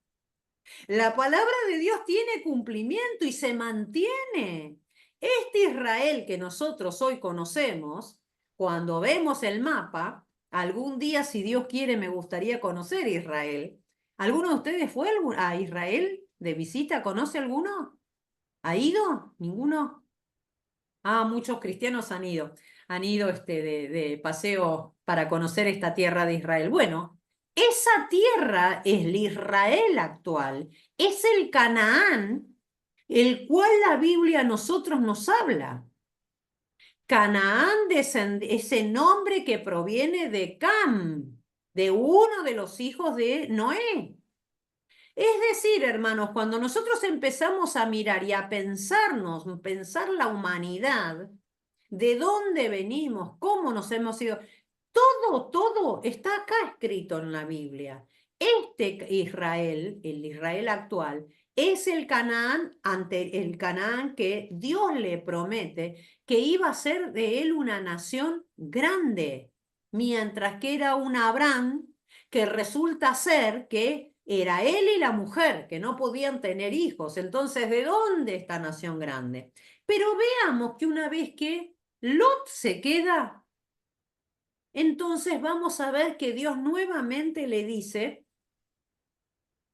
La palabra de Dios tiene cumplimiento y se mantiene. Este Israel que nosotros hoy conocemos, cuando vemos el mapa, algún día, si Dios quiere, me gustaría conocer Israel. ¿Alguno de ustedes fue a Israel de visita? ¿Conoce alguno? ¿Ha ido? ¿Ninguno? Ah, muchos cristianos han ido de paseo para conocer esta tierra de Israel. Bueno, esa tierra es el Israel actual, es el Canaán, el cual la Biblia a nosotros nos habla. Canaán ese nombre que proviene de Cam, de uno de los hijos de Noé. Es decir, hermanos, cuando nosotros empezamos a mirar y a pensar la humanidad, de dónde venimos, cómo nos hemos ido, todo está acá escrito en la Biblia. Este Israel, el Israel actual, es el Canaán que Dios le promete que iba a ser de él una nación grande, mientras que era un Abraham que resulta ser que era él y la mujer, que no podían tener hijos. Entonces, ¿de dónde esta nación grande? Pero veamos que una vez que Lot se queda, entonces vamos a ver que Dios nuevamente le dice,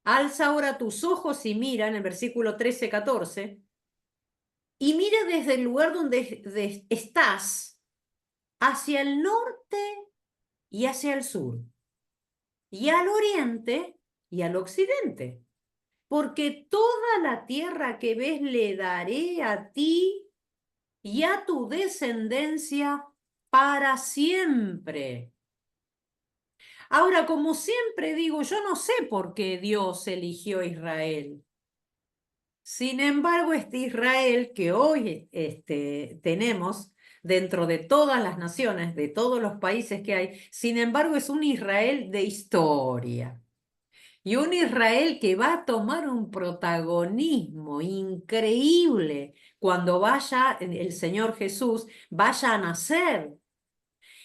alza ahora tus ojos y mira, en el versículo 13-14, y mira desde el lugar donde estás, hacia el norte y hacia el sur, y al oriente y al occidente, porque toda la tierra que ves le daré a ti y a tu descendencia para siempre. Ahora, como siempre digo, yo no sé por qué Dios eligió a Israel. Sin embargo, este Israel que hoy tenemos dentro de todas las naciones, de todos los países que hay, sin embargo, es un Israel de historia. Y un Israel que va a tomar un protagonismo increíble cuando vaya el Señor Jesús, vaya a nacer.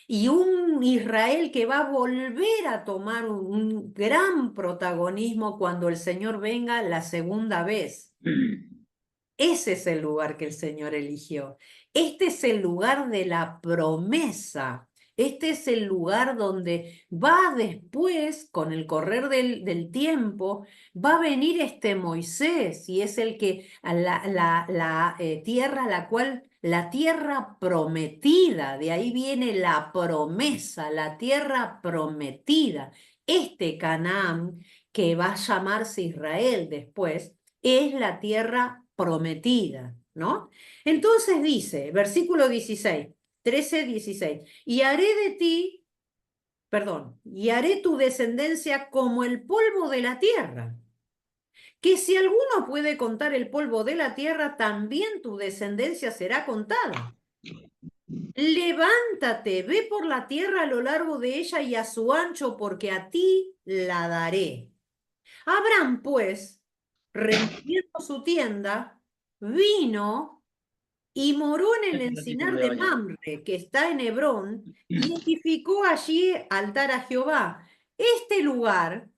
Y un Israel que va a volver a tomar un gran protagonismo cuando el Señor venga la segunda vez. Ese es el lugar que el Señor eligió. Este es el lugar de la promesa. Este es el lugar donde va después, con el correr del tiempo, va a venir este Moisés y es el que la tierra, la tierra prometida, de ahí viene la promesa, la tierra prometida. Este Canaán, que va a llamarse Israel después, es la tierra prometida, ¿no? Entonces dice, versículo 16, 13, 16, y haré de ti, perdón, y haré tu descendencia como el polvo de la tierra, que si alguno puede contar el polvo de la tierra, también tu descendencia será contada. Levántate, ve por la tierra a lo largo de ella y a su ancho, porque a ti la daré. Abraham, pues, removiendo su tienda, vino y moró en el encinar de Mamre, que está en Hebrón, y edificó allí altar a Jehová. Este lugar,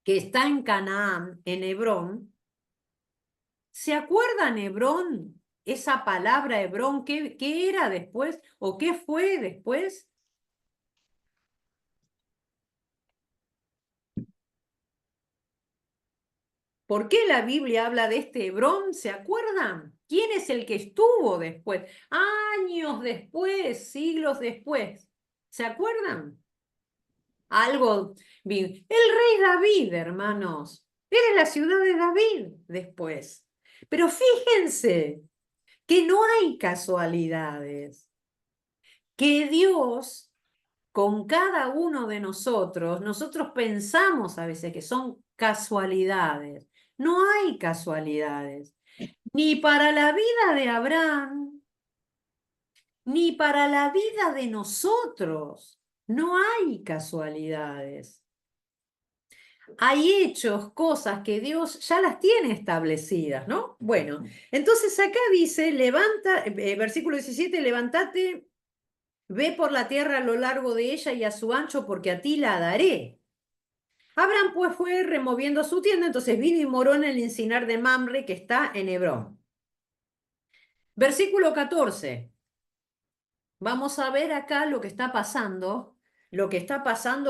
que está en Canaán, en Hebrón, ¿se acuerdan Hebrón? Esa palabra Hebrón, ¿qué era después? ¿O qué fue después? ¿Por qué la Biblia habla de este Hebrón? ¿Se acuerdan? ¿Quién es el que estuvo después? Años después, siglos después. ¿Se acuerdan? Algo. El rey David, hermanos. Era la ciudad de David después. Pero fíjense que no hay casualidades. Que Dios, con cada uno de nosotros pensamos a veces que son casualidades. No hay casualidades, ni para la vida de Abraham, ni para la vida de nosotros. No hay casualidades. Hay hechos, cosas que Dios ya las tiene establecidas, ¿no? Bueno, entonces acá dice, versículo 17, levántate, ve por la tierra a lo largo de ella y a su ancho, porque a ti la daré. Abraham pues fue removiendo su tienda, entonces vino y moró en el encinar de Mamre, que está en Hebrón. Versículo 14. Vamos a ver acá lo que está pasando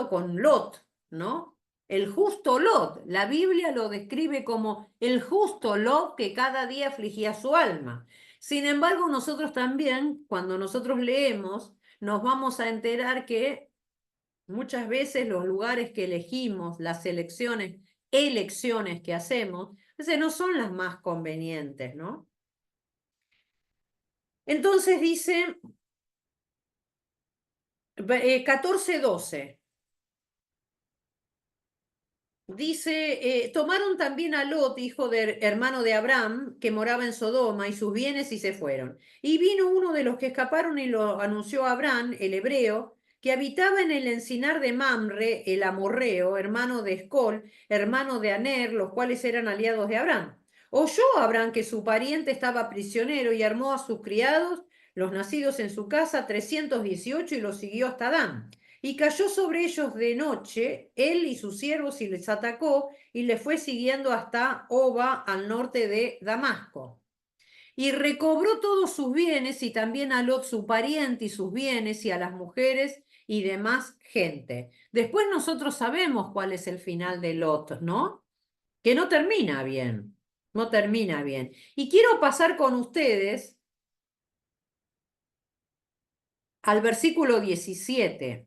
con Lot, ¿no? El justo Lot. La Biblia lo describe como el justo Lot que cada día afligía su alma. Sin embargo, nosotros también, cuando nosotros leemos, nos vamos a enterar que muchas veces los lugares que elegimos, las elecciones que hacemos, a veces no son las más convenientes, ¿no? Entonces dice 14:12. Dice, tomaron también a Lot, hijo de hermano de Abraham, que moraba en Sodoma, y sus bienes y se fueron. Y vino uno de los que escaparon y lo anunció a Abraham, el hebreo, que habitaba en el encinar de Mamre, el amorreo, hermano de Escol, hermano de Aner, los cuales eran aliados de Abraham. Oyó Abraham que su pariente estaba prisionero y armó a sus criados, los nacidos en su casa, 318, y los siguió hasta Dan. Y cayó sobre ellos de noche, él y sus siervos, y les atacó, y les fue siguiendo hasta Oba, al norte de Damasco. Y recobró todos sus bienes, y también a Lot su pariente y sus bienes, y a las mujeres y demás gente. Después nosotros sabemos cuál es el final de Lot, ¿no? Que no termina bien, no termina bien. Y quiero pasar con ustedes al versículo 17.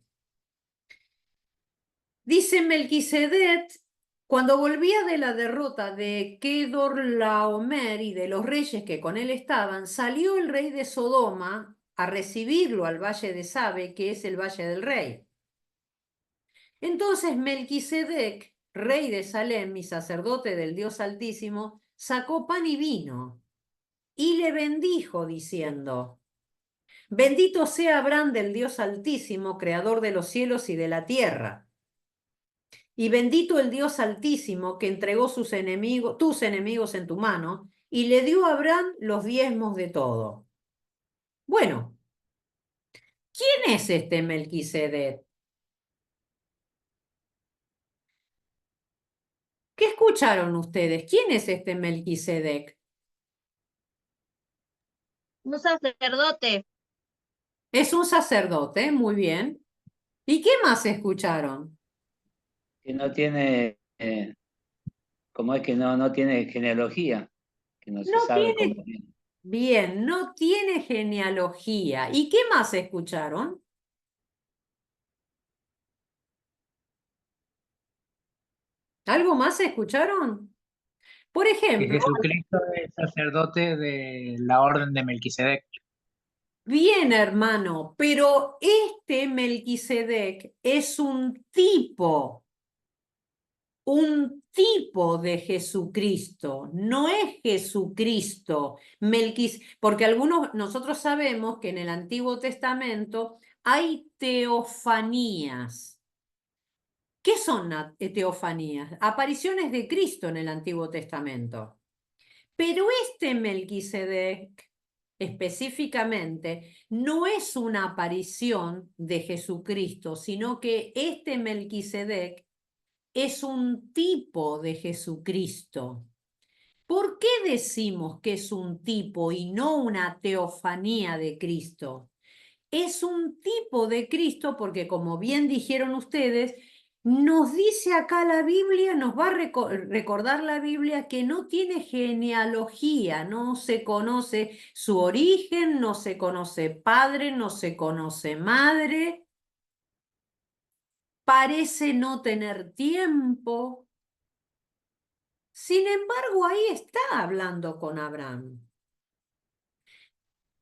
Dice Melquisedec, cuando volvía de la derrota de Kedorlaomer y de los reyes que con él estaban, salió el rey de Sodoma a recibirlo al valle de Sabe, que es el valle del rey. Entonces Melquisedec, rey de Salem y sacerdote del Dios Altísimo, sacó pan y vino y le bendijo diciendo: bendito sea Abraham del Dios Altísimo, creador de los cielos y de la tierra. Y bendito el Dios Altísimo que entregó tus enemigos en tu mano y le dio a Abraham los diezmos de todo. Bueno, ¿quién es este Melquisedec? ¿Qué escucharon ustedes? ¿Quién es este Melquisedec? Un sacerdote. Es un sacerdote, muy bien. ¿Y qué más escucharon? Que no tiene, como es que no tiene genealogía, que no se No sabe cómo tiene, viene. bien, no tiene genealogía. ¿Y qué más escucharon? ¿Algo más escucharon? Por Que ejemplo, Jesucristo es sacerdote de la orden de Melquisedec. bien, hermano, pero este Melquisedec es un tipo de Jesucristo, no es Jesucristo. Porque nosotros sabemos que en el Antiguo Testamento hay teofanías. ¿Qué son teofanías? Apariciones de Cristo en el Antiguo Testamento. Pero este Melquisedec, específicamente, no es una aparición de Jesucristo, sino que este Melquisedec es un tipo de Jesucristo. ¿Por qué decimos que es un tipo y no una teofanía de Cristo? Es un tipo de Cristo porque, como bien dijeron ustedes, nos dice acá la Biblia, nos va a recordar la Biblia que no tiene genealogía, no se conoce su origen, no se conoce padre, no se conoce madre, parece no tener tiempo. Sin embargo, ahí está hablando con Abraham.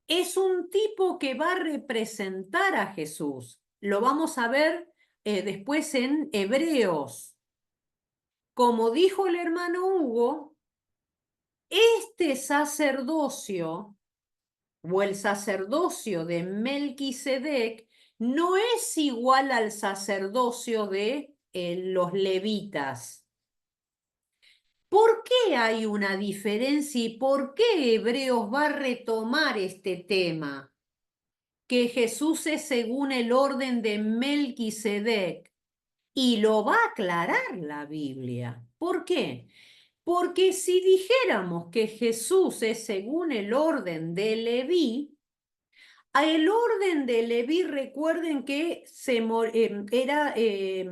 Es un tipo que va a representar a Jesús. Lo vamos a ver después en Hebreos. Como dijo el hermano Hugo, este sacerdocio o el sacerdocio de Melquisedec no es igual al sacerdocio de los levitas. ¿Por qué hay una diferencia y por qué Hebreos va a retomar este tema? Que Jesús es según el orden de Melquisedec y lo va a aclarar la Biblia. ¿Por qué? Porque si dijéramos que Jesús es según el orden de Leví, a el orden de Leví, recuerden que era el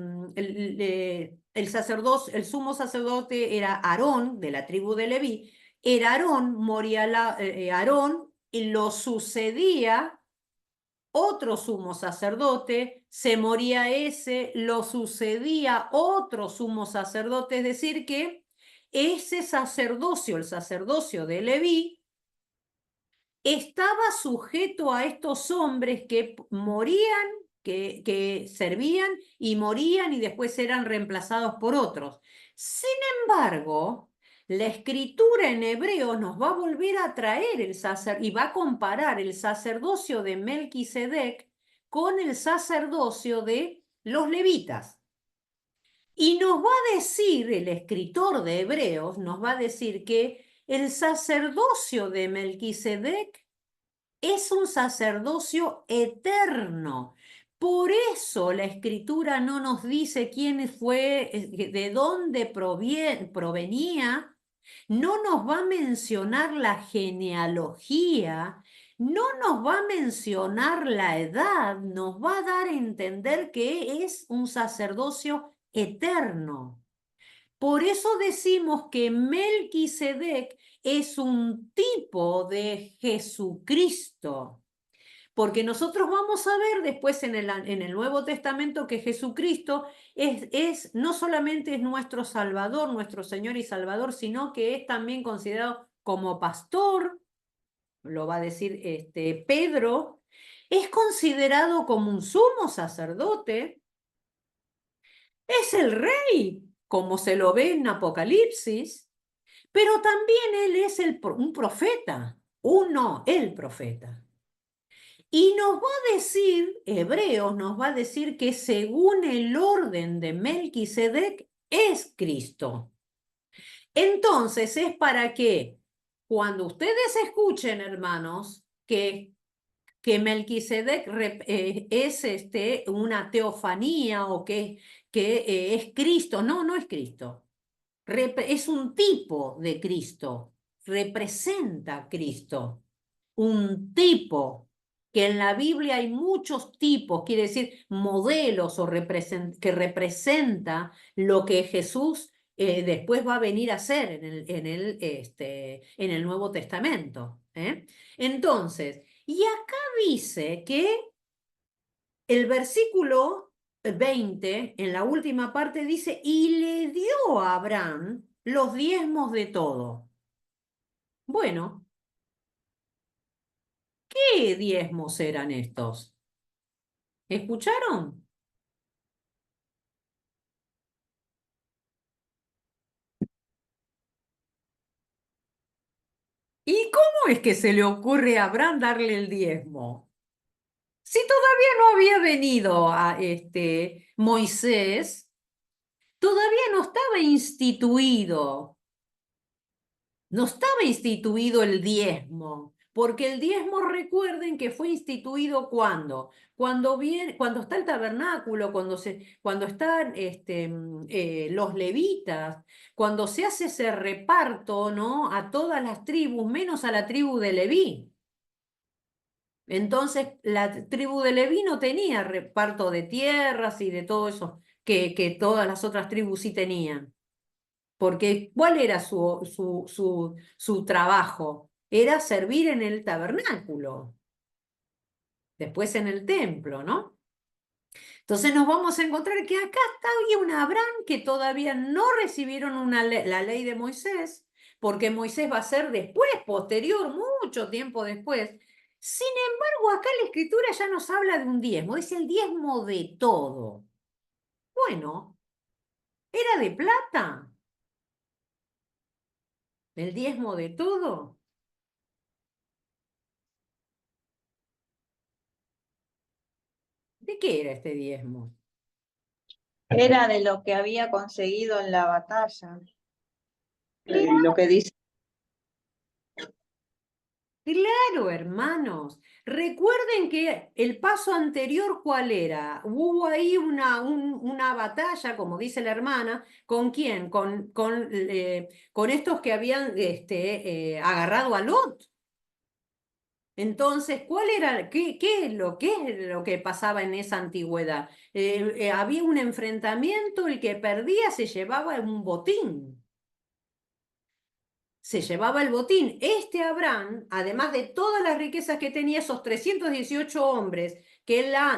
sacerdote, el sumo sacerdote era Aarón, de la tribu de Leví. Era Aarón, moría Aarón y lo sucedía otro sumo sacerdote, se moría ese, lo sucedía otro sumo sacerdote, es decir que ese sacerdocio, el sacerdocio de Leví, estaba sujeto a estos hombres que morían, que servían y morían y después eran reemplazados por otros. Sin embargo, la escritura en hebreo nos va a volver a traer y va a comparar el sacerdocio de Melquisedec con el sacerdocio de los levitas. Y nos va a decir, el escritor de Hebreos nos va a decir que el sacerdocio de Melquisedec es un sacerdocio eterno. Por eso la escritura no nos dice quién fue, de dónde provenía, no nos va a mencionar la genealogía, no nos va a mencionar la edad, nos va a dar a entender que es un sacerdocio eterno. Por eso decimos que Melquisedec es un tipo de Jesucristo. Porque nosotros vamos a ver después en el Nuevo Testamento que Jesucristo no solamente es nuestro Salvador, nuestro Señor y Salvador, sino que es también considerado como pastor, lo va a decir Pedro, es considerado como un sumo sacerdote, Es el rey, como se lo ve en Apocalipsis, pero también él es un profeta, el profeta. Y nos va a decir, Hebreos nos va a decir que según el orden de Melquisedec es Cristo. Entonces es para que cuando ustedes escuchen, hermanos, que Melquisedec es una teofanía o que es Cristo. No, no es Cristo. Es un tipo de Cristo. Representa a Cristo. Un tipo, que en la Biblia hay muchos tipos, quiere decir modelos que representa lo que Jesús después va a venir a hacer en el Nuevo Testamento. Entonces, y acá dice que el versículo 20, en la última parte, dice, y le dio a Abraham los diezmos de todo. Bueno, ¿qué diezmos eran estos? ¿Escucharon? ¿Y cómo es que se le ocurre a Abraham darle el diezmo? Si todavía no había venido a Moisés, todavía no estaba instituido. No estaba instituido el diezmo, porque el diezmo, recuerden que fue instituido ¿cuándo? Cuando está el tabernáculo, cuando están los levitas, cuando se hace ese reparto, ¿no? A todas las tribus, menos a la tribu de Leví. Entonces, la tribu de Leví no tenía reparto de tierras y de todo eso que todas las otras tribus sí tenían. Porque ¿cuál era su trabajo? Era servir en el tabernáculo, después en el templo, ¿no? Entonces nos vamos a encontrar que acá está un Abraham que todavía no recibieron la ley de Moisés, porque Moisés va a ser después, posterior, mucho tiempo después. Sin embargo, acá la Escritura ya nos habla de un diezmo, dice el diezmo de todo. Bueno, ¿era de plata? ¿El diezmo de todo? ¿De qué era este diezmo? Era de lo que había conseguido en la batalla. Lo que dice. Claro, hermanos. Recuerden que el paso anterior, ¿cuál era? Hubo ahí una batalla, como dice la hermana, ¿con quién? Con estos que habían agarrado a Lot. Entonces, ¿cuál era? ¿Qué es lo que pasaba en esa antigüedad? Había un enfrentamiento, el que perdía se llevaba un botín. Se llevaba el botín. Abraham, además de todas las riquezas que tenía, esos 318 hombres,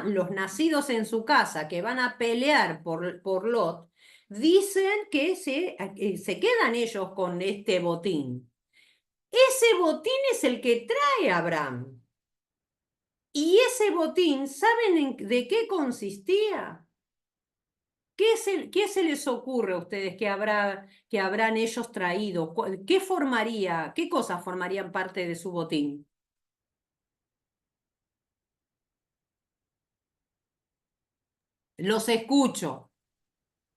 los nacidos en su casa, que van a pelear por Lot, dicen que se quedan ellos con este botín. Ese botín es el que trae Abraham. Y ese botín, ¿saben de qué consistía? ¿Qué se les ocurre a ustedes que habrán ellos traído? ¿Qué cosas formarían parte de su botín? Los escucho.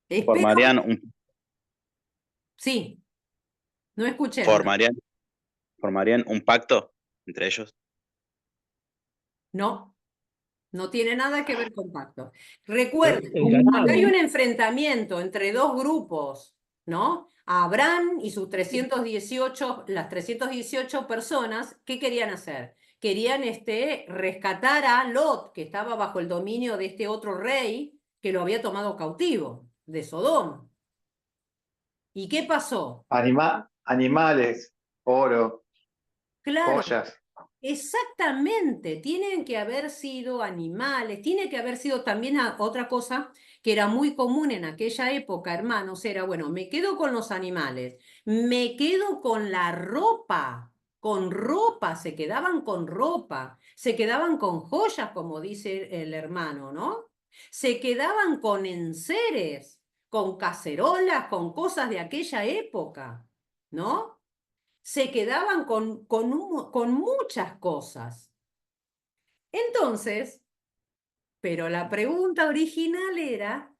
Espero. Sí, no escuché. ¿Formarían un pacto entre ellos? No, no tiene nada que ver con pacto. Recuerden, acá hay un enfrentamiento entre dos grupos, ¿no? Abraham y sus las 318 personas, ¿qué querían hacer? Querían rescatar a Lot, que estaba bajo el dominio de este otro rey que lo había tomado cautivo, de Sodoma. ¿Y qué pasó? Animales, oro, Claro, joyas. exactamente, tienen que haber sido animales, tiene que haber sido también otra cosa que era muy común en aquella época, hermanos, era, bueno, me quedo con los animales, me quedo con la ropa, se quedaban con ropa, se quedaban con joyas, como dice el hermano, ¿no? Se quedaban con enseres, con cacerolas, con cosas de aquella época, ¿no? Se quedaban con muchas cosas. Entonces, pero la pregunta original era,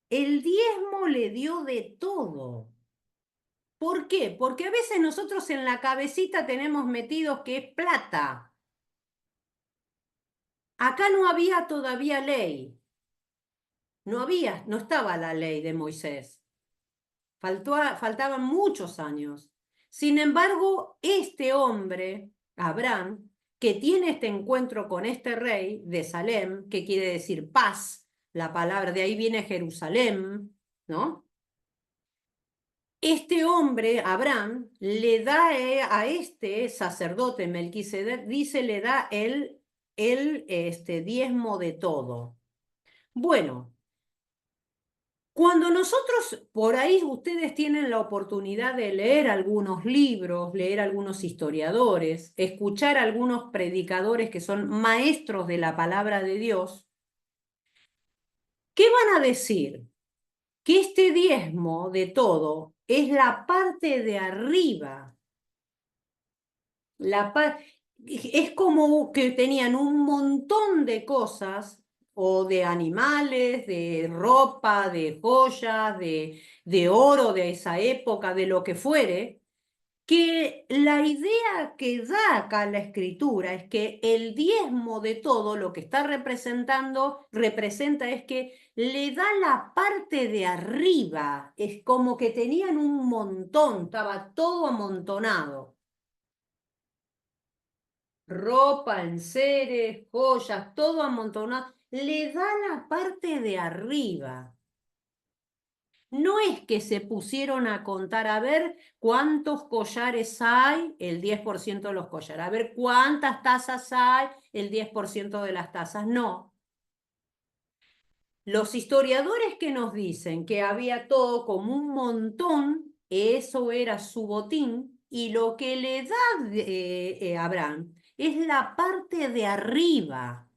el diezmo le dio de todo. ¿Por qué? Porque a veces nosotros en la cabecita tenemos metidos que es plata. Acá no había todavía ley. No estaba la ley de Moisés. Faltaban muchos años. Sin embargo, este hombre, Abraham, que tiene este encuentro con este rey de Salem, que quiere decir paz, la palabra de ahí viene Jerusalén, ¿no? Este hombre, Abraham, le da a este sacerdote Melquisedec, dice, le da el diezmo de todo. Bueno, cuando nosotros, por ahí ustedes tienen la oportunidad de leer algunos libros, leer algunos historiadores, escuchar algunos predicadores que son maestros de la palabra de Dios, ¿qué van a decir? Que este diezmo de todo es la parte de arriba. Es como que tenían un montón de cosas, o de animales, de ropa, de joyas, de oro de esa época, de lo que fuere, que la idea que da acá la escritura es que el diezmo de todo lo que está representa es que le da la parte de arriba, es como que tenían un montón, estaba todo amontonado. Ropa, enseres, joyas, todo amontonado, le da la parte de arriba. No es que se pusieron a contar, a ver cuántos collares hay, el 10% de los collares, a ver cuántas tazas hay, el 10% de las tazas, no. Los historiadores que nos dicen que había todo como un montón, eso era su botín, y lo que le da Abraham es la parte de arriba.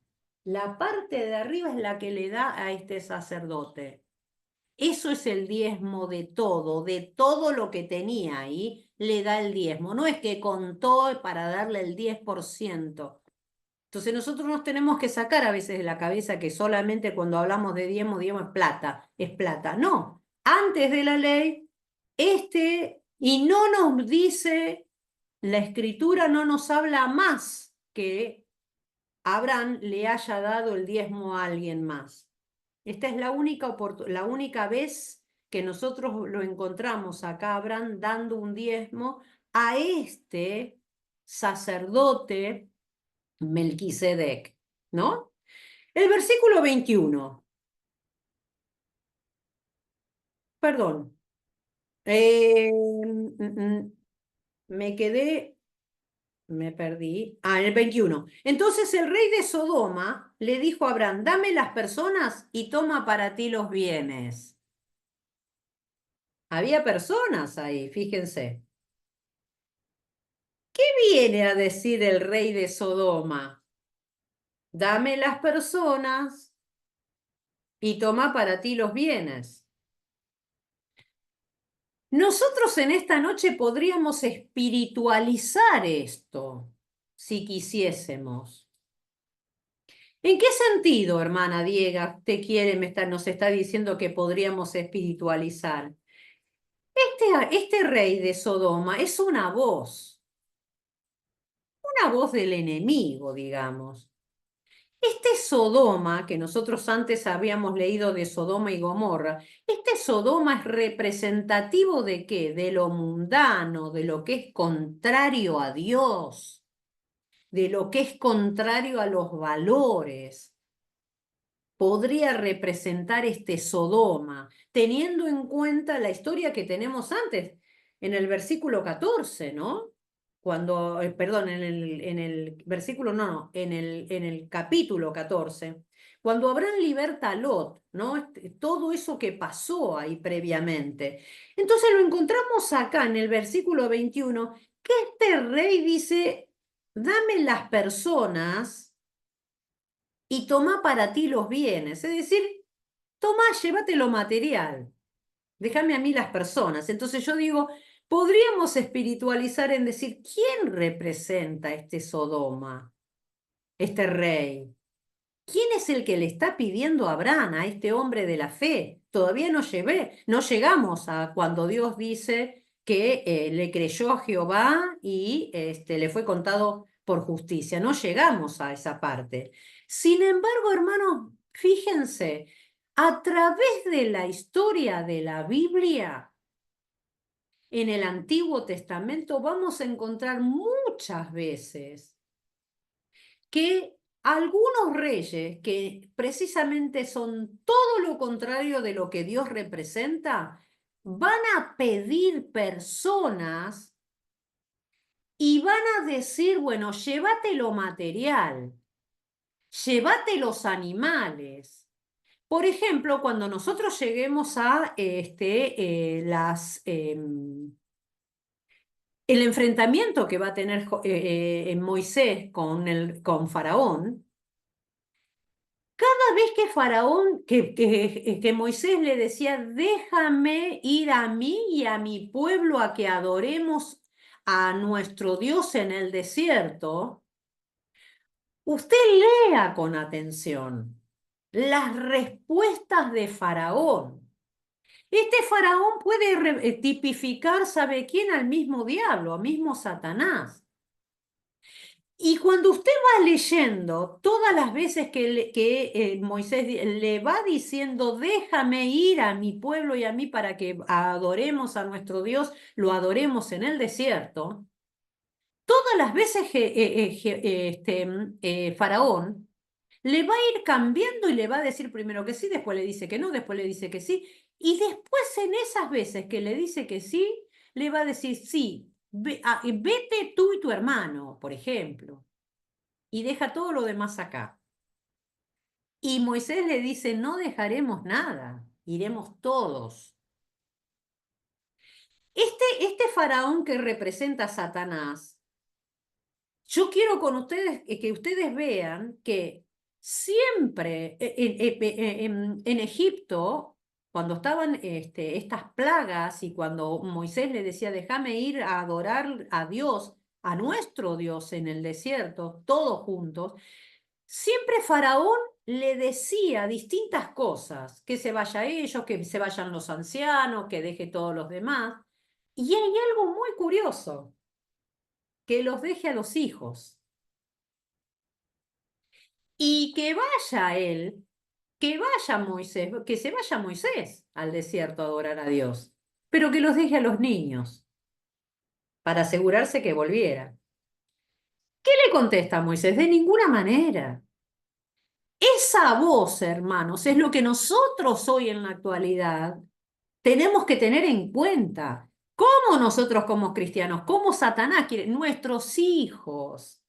La parte de arriba es la que le da a este sacerdote. Eso es el diezmo de todo lo que tenía ahí, le da el diezmo. No es que contó para darle el 10%. Entonces nosotros nos tenemos que sacar a veces de la cabeza que solamente cuando hablamos de diezmo es plata, es plata. No, antes de la ley, y no nos dice, la escritura no nos habla más que Abraham le haya dado el diezmo a alguien más. Esta es la única vez que nosotros lo encontramos acá, Abraham dando un diezmo a este sacerdote Melquisedec, ¿no? El versículo 21. Perdón. Me perdí. El 21. Entonces el rey de Sodoma le dijo a Abraham, dame las personas y toma para ti los bienes. Había personas ahí, fíjense. ¿Qué viene a decir el rey de Sodoma? Dame las personas y toma para ti los bienes. Nosotros en esta noche podríamos espiritualizar esto, si quisiésemos. ¿En qué sentido, hermana Diega, nos está diciendo que podríamos espiritualizar? Este rey de Sodoma es una voz del enemigo, digamos. Este Sodoma, que nosotros antes habíamos leído de Sodoma y Gomorra, este Sodoma es representativo ¿de qué? De lo mundano, de lo que es contrario a Dios, de lo que es contrario a los valores. Podría representar este Sodoma, teniendo en cuenta la historia que tenemos antes, en el versículo 14, ¿no? Perdón, en el versículo, en el capítulo 14, cuando Abraham liberta a Lot, ¿no? Todo eso que pasó ahí previamente. Entonces lo encontramos acá en el versículo 21, que este rey dice, dame las personas y toma para ti los bienes. Es decir, Tomá, llévate lo material. Déjame a mí las personas. Entonces yo digo, podríamos espiritualizar en decir, ¿quién representa este Sodoma, este rey? ¿Quién es el que le está pidiendo a Abraham, a este hombre de la fe? Todavía no llegamos a cuando Dios dice que le creyó a Jehová y le fue contado por justicia. No llegamos a esa parte. Sin embargo, hermanos, fíjense, a través de la historia de la Biblia, en el Antiguo Testamento, vamos a encontrar muchas veces que algunos reyes que precisamente son todo lo contrario de lo que Dios representa, van a pedir personas y van a decir, bueno, llévate lo material, llévate los animales. Por ejemplo, cuando nosotros lleguemos a el enfrentamiento que va a tener Moisés con Faraón, cada vez que Faraón, que Moisés le decía, déjame ir a mí y a mi pueblo a que adoremos a nuestro Dios en el desierto, usted lea con atención las respuestas de Faraón. Este Faraón puede tipificar, ¿sabe quién? Al mismo diablo, al mismo Satanás. Y cuando usted va leyendo todas las veces que Moisés le va diciendo, déjame ir a mi pueblo y a mí para que adoremos a nuestro Dios, lo adoremos en el desierto, todas las veces Faraón le va a ir cambiando y le va a decir primero que sí, después le dice que no, después le dice que sí, y después en esas veces que le dice que sí, le va a decir sí. Vete tú y tu hermano, por ejemplo, y deja todo lo demás acá. Y Moisés le dice, no dejaremos nada, iremos todos. Este faraón que representa a Satanás, yo quiero con ustedes que ustedes vean que siempre en Egipto, cuando estaban estas plagas y cuando Moisés le decía, déjame ir a adorar a Dios, a nuestro Dios en el desierto, todos juntos, siempre Faraón le decía distintas cosas, que se vaya ellos, que se vayan los ancianos, que deje todos los demás. Y hay algo muy curioso, que los deje a los hijos. Y que vaya él, que vaya Moisés, que se vaya Moisés al desierto a adorar a Dios, pero que los deje a los niños, para asegurarse que volviera. ¿Qué le contesta Moisés? De ninguna manera. Esa voz, hermanos, es lo que nosotros hoy en la actualidad tenemos que tener en cuenta. ¿Cómo nosotros como cristianos, cómo Satanás quiere nuestros hijos?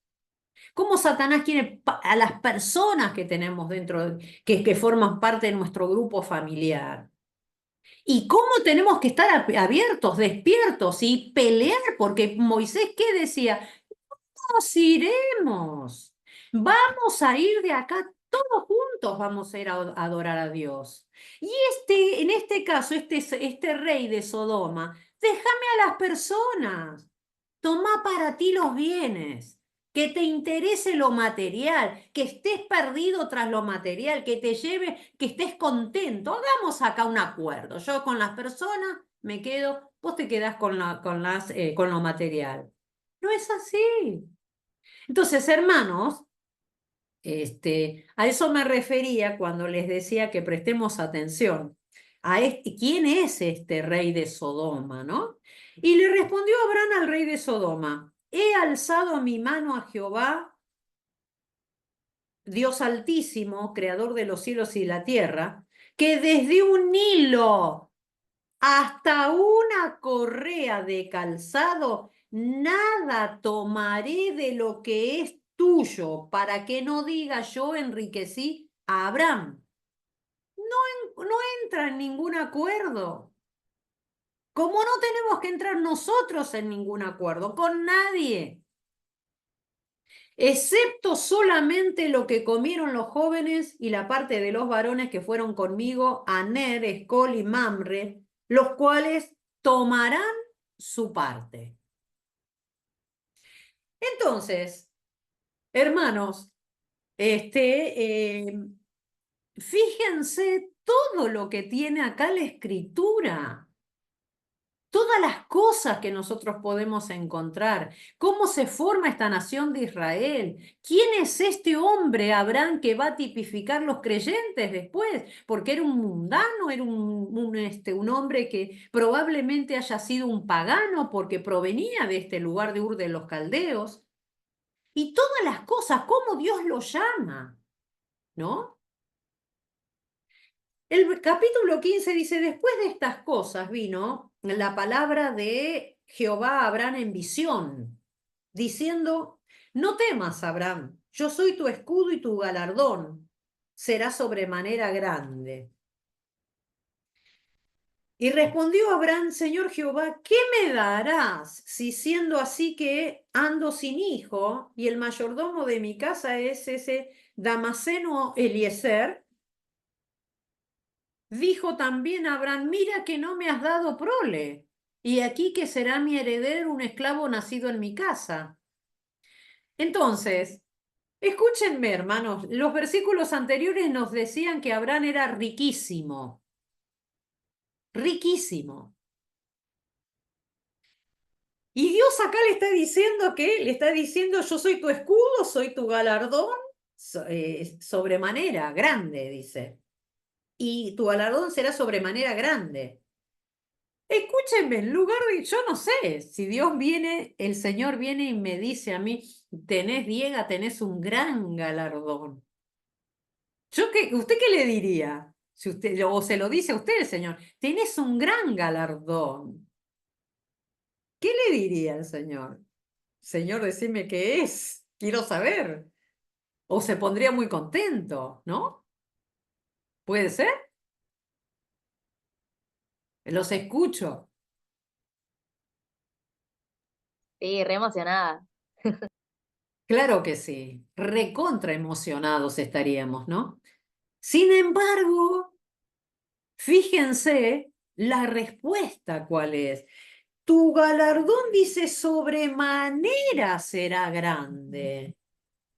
¿Cómo Satanás quiere a las personas que tenemos dentro, que forman parte de nuestro grupo familiar? ¿Y cómo tenemos que estar abiertos, despiertos y pelear? Porque Moisés, ¿qué decía? Nos iremos. Vamos a ir de acá, todos juntos vamos a ir a adorar a Dios. Y en este caso, este rey de Sodoma, déjame a las personas. Toma para ti los bienes. Que te interese lo material, que estés perdido tras lo material, que te lleve, que estés contento. Hagamos acá un acuerdo. Yo con las personas me quedo, vos te quedás con lo material. No es así. Entonces, hermanos, a eso me refería cuando les decía que prestemos atención a quién es este rey de Sodoma, ¿no? Y le respondió Abraham al rey de Sodoma, he alzado mi mano a Jehová, Dios altísimo, creador de los cielos y la tierra, que desde un hilo hasta una correa de calzado, nada tomaré de lo que es tuyo, para que no diga yo enriquecí a Abraham. No entra en ningún acuerdo. Como no tenemos que entrar nosotros en ningún acuerdo con nadie. excepto solamente lo que comieron los jóvenes y la parte de los varones que fueron conmigo, Aner, Escol y Mamre, los cuales tomarán su parte. Entonces, hermanos, fíjense todo lo que tiene acá la Escritura. Todas las cosas que nosotros podemos encontrar, cómo se forma esta nación de Israel, quién es este hombre Abraham que va a tipificar los creyentes después, porque era un mundano, era un hombre que probablemente haya sido un pagano porque provenía de este lugar de Ur de los Caldeos, y todas las cosas, cómo Dios lo llama, ¿no? El capítulo 15 dice, después de estas cosas vino la palabra de Jehová a Abraham en visión, diciendo, no temas, Abraham, yo soy tu escudo y tu galardón será sobremanera grande. Y respondió Abraham, Señor Jehová, ¿qué me darás si siendo así que ando sin hijo y el mayordomo de mi casa es ese Damaseno Eliezer? Dijo también Abraham, mira que no me has dado prole, y aquí que será mi heredero un esclavo nacido en mi casa. Entonces, escúchenme, hermanos, los versículos anteriores nos decían que Abraham era riquísimo, riquísimo. Y Dios acá le está diciendo yo soy tu escudo, soy tu galardón, sobremanera grande, dice. Y tu galardón será sobremanera grande. Escúchenme, en lugar de, yo no sé, si Dios viene, el Señor viene y me dice a mí, Diega, tenés un gran galardón. ¿Usted qué le diría? Si usted, o se lo dice a usted el Señor, tenés un gran galardón. ¿Qué le diría el Señor? Señor, decime qué es, quiero saber. O se pondría muy contento, ¿no? ¿Puede ser? Los escucho. Sí, re emocionada. Claro que sí, recontra emocionados estaríamos, ¿no? Sin embargo, fíjense la respuesta cuál es. Tu galardón dice sobremanera será grande.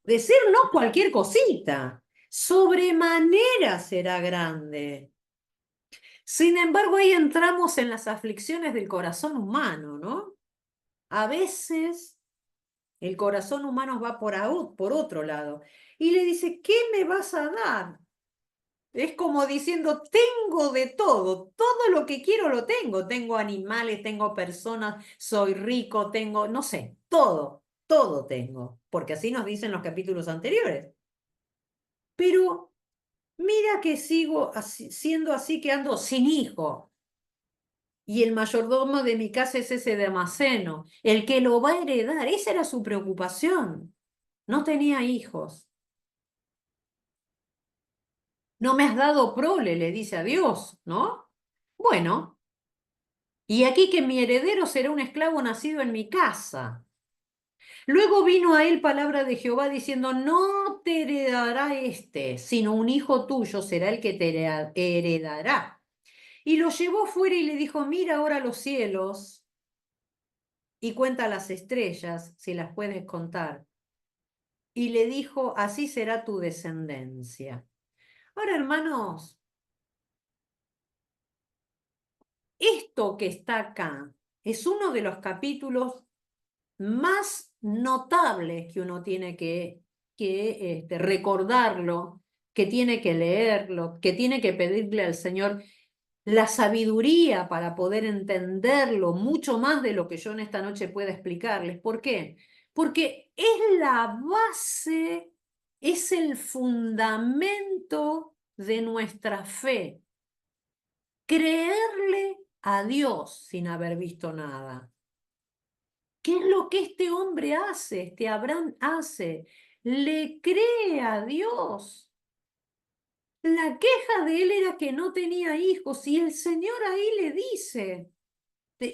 Decir no cualquier cosita, sobremanera será grande. Sin embargo, ahí entramos en las aflicciones del corazón humano, ¿no? A veces el corazón humano va por otro lado y le dice, ¿qué me vas a dar? Es como diciendo, tengo de todo lo que quiero lo tengo. Tengo animales, tengo personas, soy rico, tengo, no sé, todo tengo. Porque así nos dicen los capítulos anteriores. Pero mira que sigo siendo así que ando sin hijo. Y el mayordomo de mi casa es ese Damaseno, el que lo va a heredar. Esa era su preocupación. No tenía hijos. No me has dado prole, le dice a Dios, ¿no? Bueno, y aquí que mi heredero será un esclavo nacido en mi casa. Luego vino a él palabra de Jehová diciendo, no te heredará sino un hijo tuyo será el que te heredará. Y lo llevó fuera y le dijo, mira ahora los cielos y cuenta las estrellas, si las puedes contar. Y le dijo, así será tu descendencia. Ahora, hermanos, esto que está acá es uno de los capítulos más notables que uno tiene que recordarlo, que tiene que leerlo, que tiene que pedirle al Señor la sabiduría para poder entenderlo mucho más de lo que yo en esta noche pueda explicarles. ¿Por qué? Porque es la base, es el fundamento de nuestra fe. Creerle a Dios sin haber visto nada. ¿Qué es lo que este hombre hace, este Abraham hace? Le cree a Dios. La queja de él era que no tenía hijos y el Señor ahí le dice,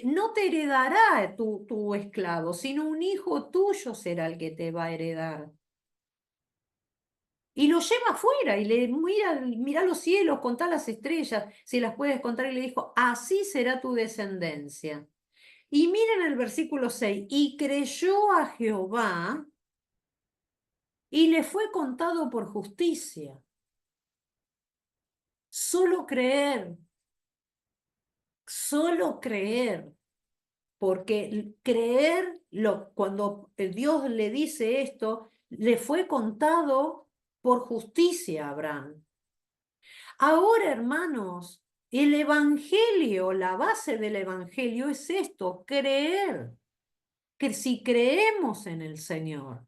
no te heredará tu esclavo, sino un hijo tuyo será el que te va a heredar. Y lo lleva afuera y le mira los cielos, contá las estrellas, si las puedes contar, y le dijo, así será tu descendencia. Y miren el versículo 6, y creyó a Jehová y le fue contado por justicia. Solo creer, porque creer, cuando Dios le dice esto, le fue contado por justicia a Abraham. Ahora, hermanos, el evangelio, la base del evangelio es esto, creer, que si creemos en el Señor,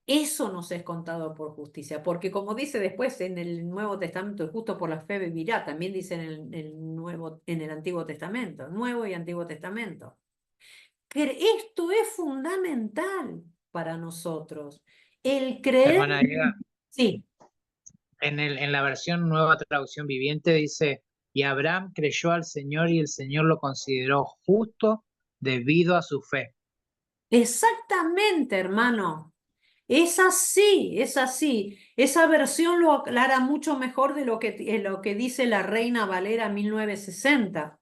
eso nos es contado por justicia, porque como dice después en el Nuevo Testamento, justo por la fe vivirá, también dice en el Antiguo Testamento, Nuevo y Antiguo Testamento. Esto es fundamental para nosotros, el creer. Hermana Ega, Sí. en la versión Nueva Traducción Viviente dice, y Abraham creyó al Señor y el Señor lo consideró justo debido a su fe. Exactamente, hermano. Es así, es así. Esa versión lo aclara mucho mejor de lo que dice la Reina Valera 1960.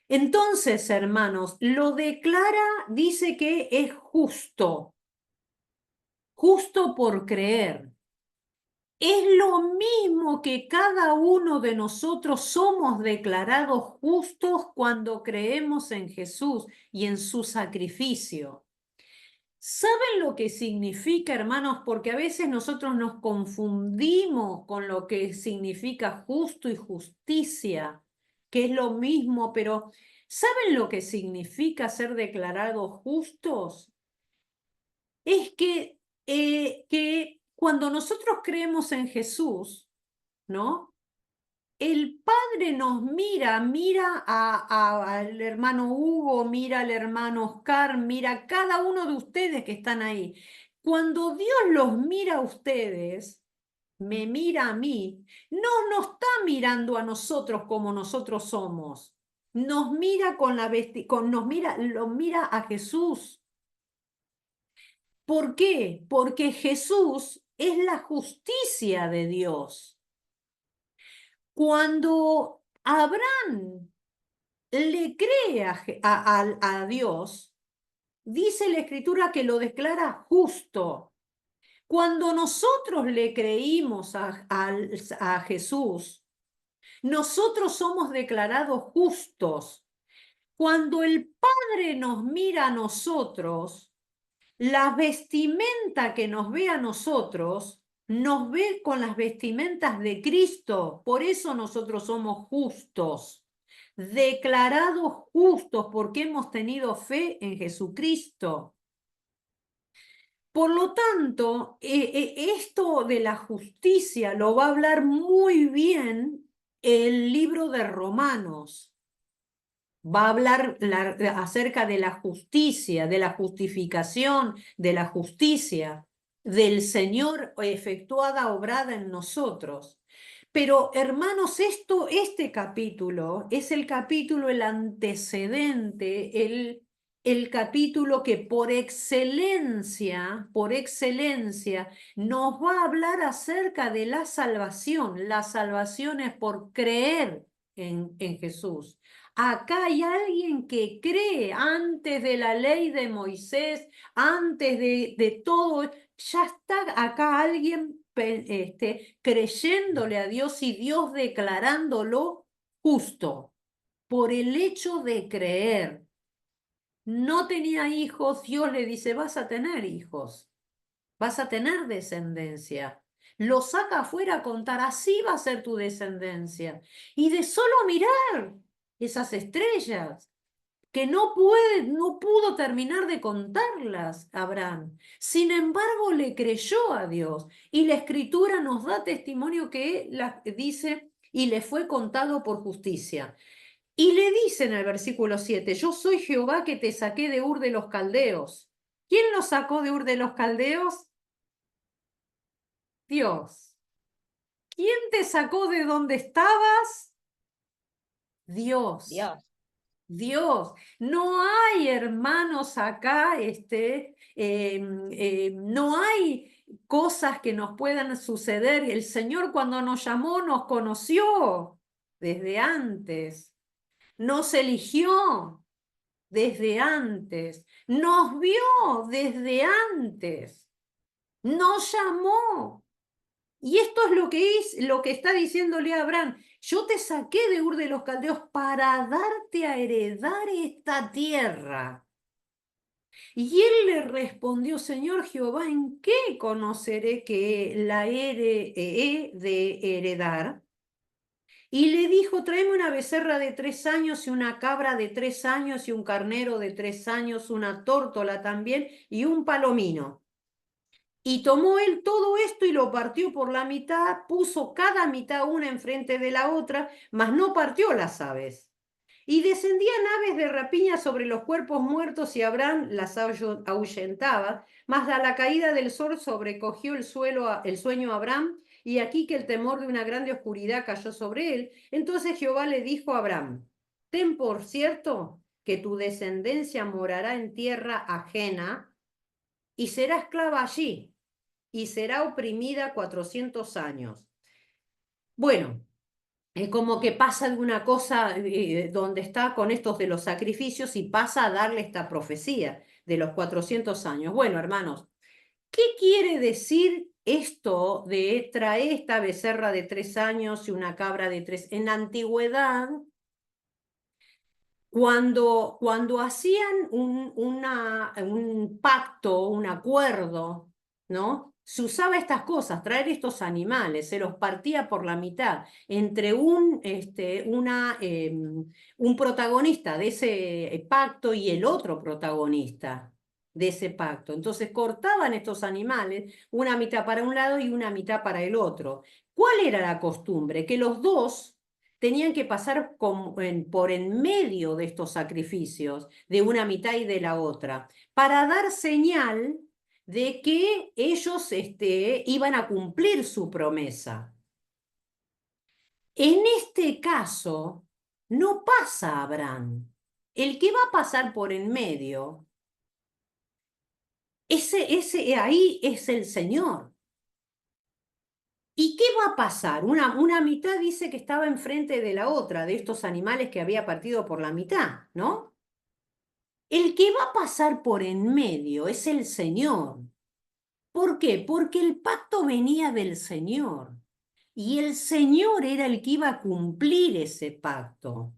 Entonces, hermanos, lo declara, dice que es justo, justo por creer. Es lo mismo que cada uno de nosotros somos declarados justos cuando creemos en Jesús y en su sacrificio. ¿Saben lo que significa, hermanos? Porque a veces nosotros nos confundimos con lo que significa justo y justicia, que es lo mismo, pero ¿saben lo que significa ser declarados justos? Es que cuando nosotros creemos en Jesús, ¿no? El Padre nos mira al hermano Hugo, mira al hermano Oscar, mira a cada uno de ustedes que están ahí. Cuando Dios los mira a ustedes, me mira a mí, no nos está mirando a nosotros como nosotros somos. Nos mira lo mira a Jesús. ¿Por qué? Porque Jesús es la justicia de Dios. Cuando Abraham le cree a Dios, dice la Escritura que lo declara justo. Cuando nosotros le creímos a Jesús, nosotros somos declarados justos. Cuando el Padre nos mira a nosotros, la vestimenta que nos ve a nosotros, nos ve con las vestimentas de Cristo. Por eso nosotros somos justos, declarados justos porque hemos tenido fe en Jesucristo. Por lo tanto, esto de la justicia lo va a hablar muy bien el libro de Romanos. Va a hablar acerca de la justicia, de la justificación, de la justicia del Señor efectuada, obrada en nosotros. Pero, hermanos, este capítulo es el capítulo, el antecedente, el capítulo que por excelencia, nos va a hablar acerca de la salvación. La salvación es por creer en Jesús. Acá hay alguien que cree antes de la ley de Moisés, antes de todo, ya está acá alguien creyéndole a Dios y Dios declarándolo justo por el hecho de creer. No tenía hijos, Dios le dice, vas a tener hijos, vas a tener descendencia. Lo saca afuera a contar, así va a ser tu descendencia. Y de solo mirar esas estrellas, que no pudo terminar de contarlas Abraham. Sin embargo, le creyó a Dios. Y la Escritura nos da testimonio que dice, y le fue contado por justicia. Y le dice en el versículo 7, yo soy Jehová que te saqué de Ur de los Caldeos. ¿Quién lo sacó de Ur de los Caldeos? Dios. ¿Quién te sacó de donde estabas? Dios. Dios. No hay hermanos acá, no hay cosas que nos puedan suceder. El Señor cuando nos llamó nos conoció desde antes, nos eligió desde antes, nos vio desde antes, nos llamó. Y esto es lo que está diciéndole a Abraham. Yo te saqué de Ur de los Caldeos para darte a heredar esta tierra. Y él le respondió, Señor Jehová, ¿en qué conoceré que la he de heredar? Y le dijo, tráeme una becerra de 3 años y una cabra de 3 años y un carnero de 3 años, una tórtola también y un palomino. Y tomó él todo esto y lo partió por la mitad, puso cada mitad una enfrente de la otra, mas no partió las aves. Y descendían aves de rapiña sobre los cuerpos muertos y Abraham las ahuyentaba, mas a la caída del sol sobrecogió el sueño a Abraham, y aquí que el temor de una grande oscuridad cayó sobre él. Entonces Jehová le dijo a Abraham, ten por cierto que tu descendencia morará en tierra ajena y será esclava allí, y será oprimida 400 años. Bueno, es como que pasa de una cosa donde está con estos de los sacrificios y pasa a darle esta profecía de los 400 años. Bueno, hermanos, ¿qué quiere decir esto de traer esta becerra de 3 años y una cabra de 3? En la antigüedad, cuando hacían un pacto, un acuerdo, ¿no? Se usaba estas cosas, traer estos animales, se los partía por la mitad entre un protagonista de ese pacto y el otro protagonista de ese pacto. Entonces cortaban estos animales, una mitad para un lado y una mitad para el otro. ¿Cuál era la costumbre? Que los dos tenían que pasar por en medio de estos sacrificios, de una mitad y de la otra, para dar señal de que ellos iban a cumplir su promesa. En este caso, no pasa Abraham. El que va a pasar por en medio, ahí es el Señor. ¿Y qué va a pasar? Una mitad dice que estaba enfrente de la otra, de estos animales que había partido por la mitad, ¿no? El que va a pasar por en medio es el Señor. ¿Por qué? Porque el pacto venía del Señor. Y el Señor era el que iba a cumplir ese pacto.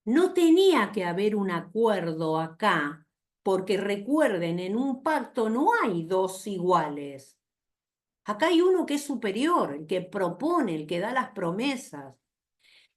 No tenía que haber un acuerdo acá, porque recuerden, en un pacto no hay dos iguales. Acá hay uno que es superior, el que propone, el que da las promesas.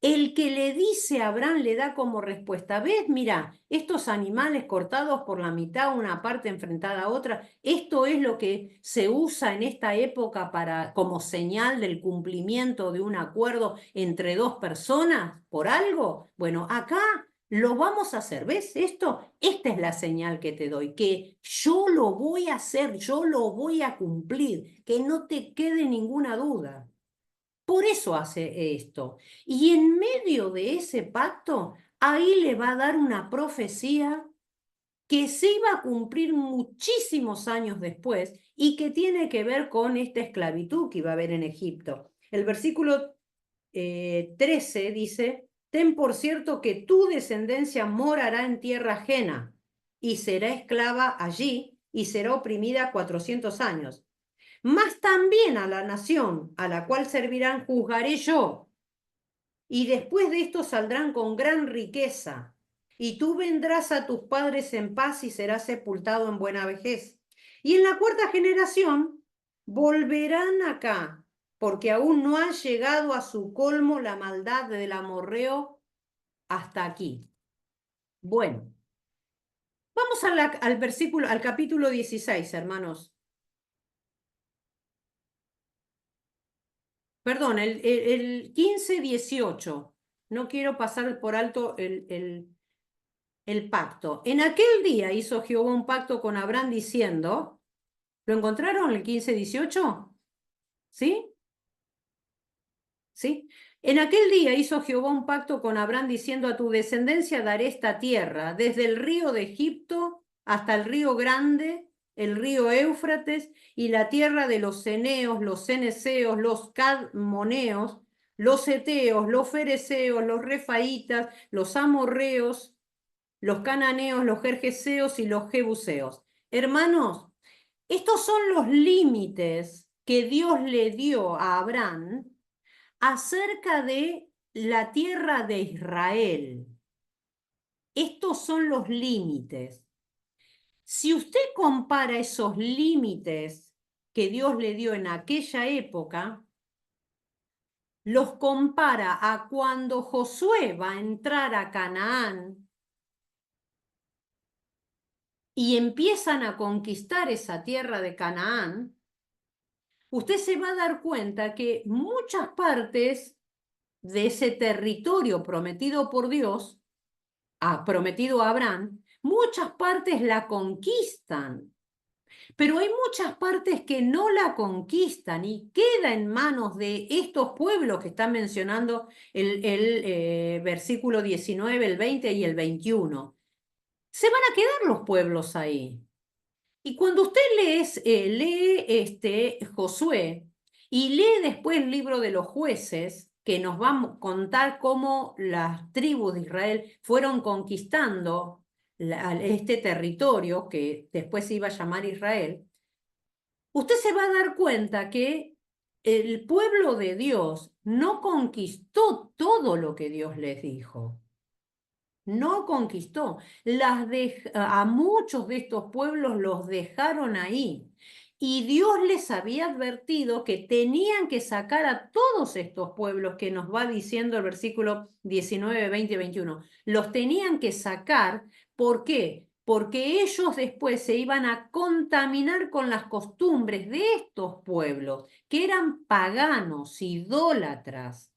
El que le dice a Abraham le da como respuesta, ¿ves? Mira, estos animales cortados por la mitad, una parte enfrentada a otra, esto es lo que se usa en esta época como señal del cumplimiento de un acuerdo entre dos personas por algo. Bueno, acá lo vamos a hacer, ¿ves esto? Esta es la señal que te doy, que yo lo voy a hacer, yo lo voy a cumplir, que no te quede ninguna duda. Por eso hace esto. Y en medio de ese pacto, ahí le va a dar una profecía que se iba a cumplir muchísimos años después y que tiene que ver con esta esclavitud que iba a haber en Egipto. El versículo 13 dice, ten por cierto que tu descendencia morará en tierra ajena y será esclava allí y será oprimida 400 años. Mas también a la nación a la cual servirán juzgaré yo, y después de esto saldrán con gran riqueza, y tú vendrás a tus padres en paz y serás sepultado en buena vejez. Y en la 4ª generación volverán acá, porque aún no ha llegado a su colmo la maldad del amorreo hasta aquí. Bueno, vamos al capítulo 16, hermanos. Perdón, el 15-18. No quiero pasar por alto el pacto. En aquel día hizo Jehová un pacto con Abraham diciendo, ¿lo encontraron el 15-18? ¿Sí? ¿Sí? En aquel día hizo Jehová un pacto con Abraham diciendo, a tu descendencia daré esta tierra, desde el río de Egipto hasta el río grande, el río Éufrates, y la tierra de los ceneos, los ceneseos, los cadmoneos, los eteos, los fereceos, los refaitas, los amorreos, los cananeos, los gergeseos y los jebuseos. Hermanos, estos son los límites que Dios le dio a Abraham acerca de la tierra de Israel. Estos son los límites. Si usted compara esos límites que Dios le dio en aquella época, los compara a cuando Josué va a entrar a Canaán y empiezan a conquistar esa tierra de Canaán, usted se va a dar cuenta que muchas partes de ese territorio prometido por Dios, prometido a Abraham, muchas partes la conquistan, pero hay muchas partes que no la conquistan y queda en manos de estos pueblos que están mencionando el versículo 19, el 20 y el 21. Se van a quedar los pueblos ahí. Y cuando usted lee Josué y lee después el libro de los jueces, que nos va a contar cómo las tribus de Israel fueron conquistando este territorio que después se iba a llamar Israel, usted se va a dar cuenta que el pueblo de Dios no conquistó todo lo que Dios les dijo. No conquistó. A muchos de estos pueblos los dejaron ahí. Y Dios les había advertido que tenían que sacar a todos estos pueblos que nos va diciendo el versículo 19, 20 y 21. Los tenían que sacar. ¿Por qué? Porque ellos después se iban a contaminar con las costumbres de estos pueblos, que eran paganos, idólatras.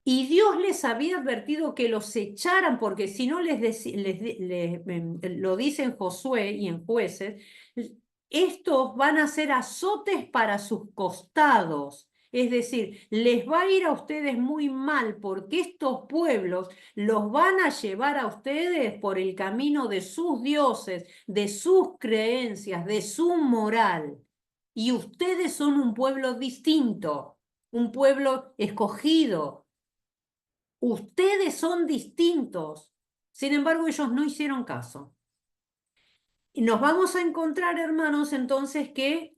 Y Dios les había advertido que los echaran, porque si no lo dice en Josué y en Jueces, estos van a ser azotes para sus costados. Es decir, les va a ir a ustedes muy mal porque estos pueblos los van a llevar a ustedes por el camino de sus dioses, de sus creencias, de su moral. Y ustedes son un pueblo distinto, un pueblo escogido. Ustedes son distintos. Sin embargo, ellos no hicieron caso. Y nos vamos a encontrar, hermanos, entonces, ¿qué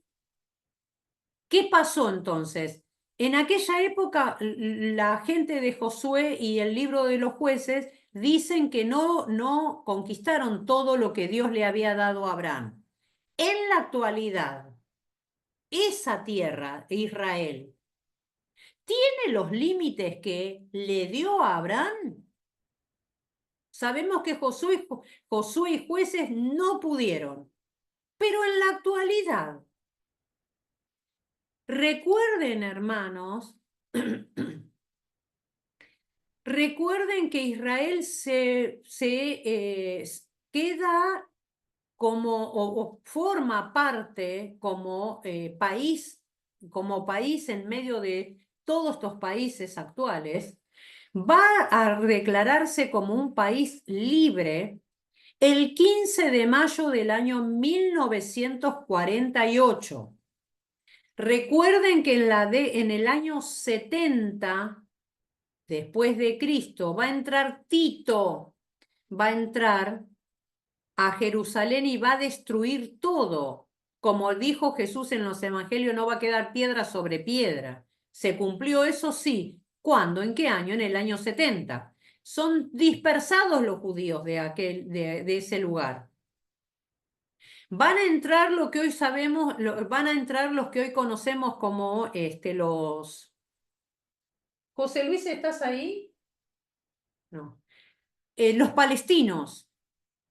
pasó entonces? En aquella época, la gente de Josué y el libro de los jueces dicen que no conquistaron todo lo que Dios le había dado a Abraham. En la actualidad, esa tierra, Israel, ¿tiene los límites que le dio a Abraham? Sabemos que Josué y jueces no pudieron, pero en la actualidad, recuerden, hermanos, recuerden que Israel se queda como, o forma parte como país en medio de todos estos países actuales, va a declararse como un país libre el 15 de mayo del año 1948. Recuerden que en el año 70 después de Cristo va a entrar Tito, va a entrar a Jerusalén y va a destruir todo. Como dijo Jesús en los evangelios, no va a quedar piedra sobre piedra. ¿Se cumplió eso? Sí. ¿Cuándo? ¿En qué año? En el año 70. Son dispersados los judíos de ese lugar. Van a entrar lo que hoy sabemos, van a entrar los que hoy conocemos como los... José Luis, ¿estás ahí? No. Los palestinos.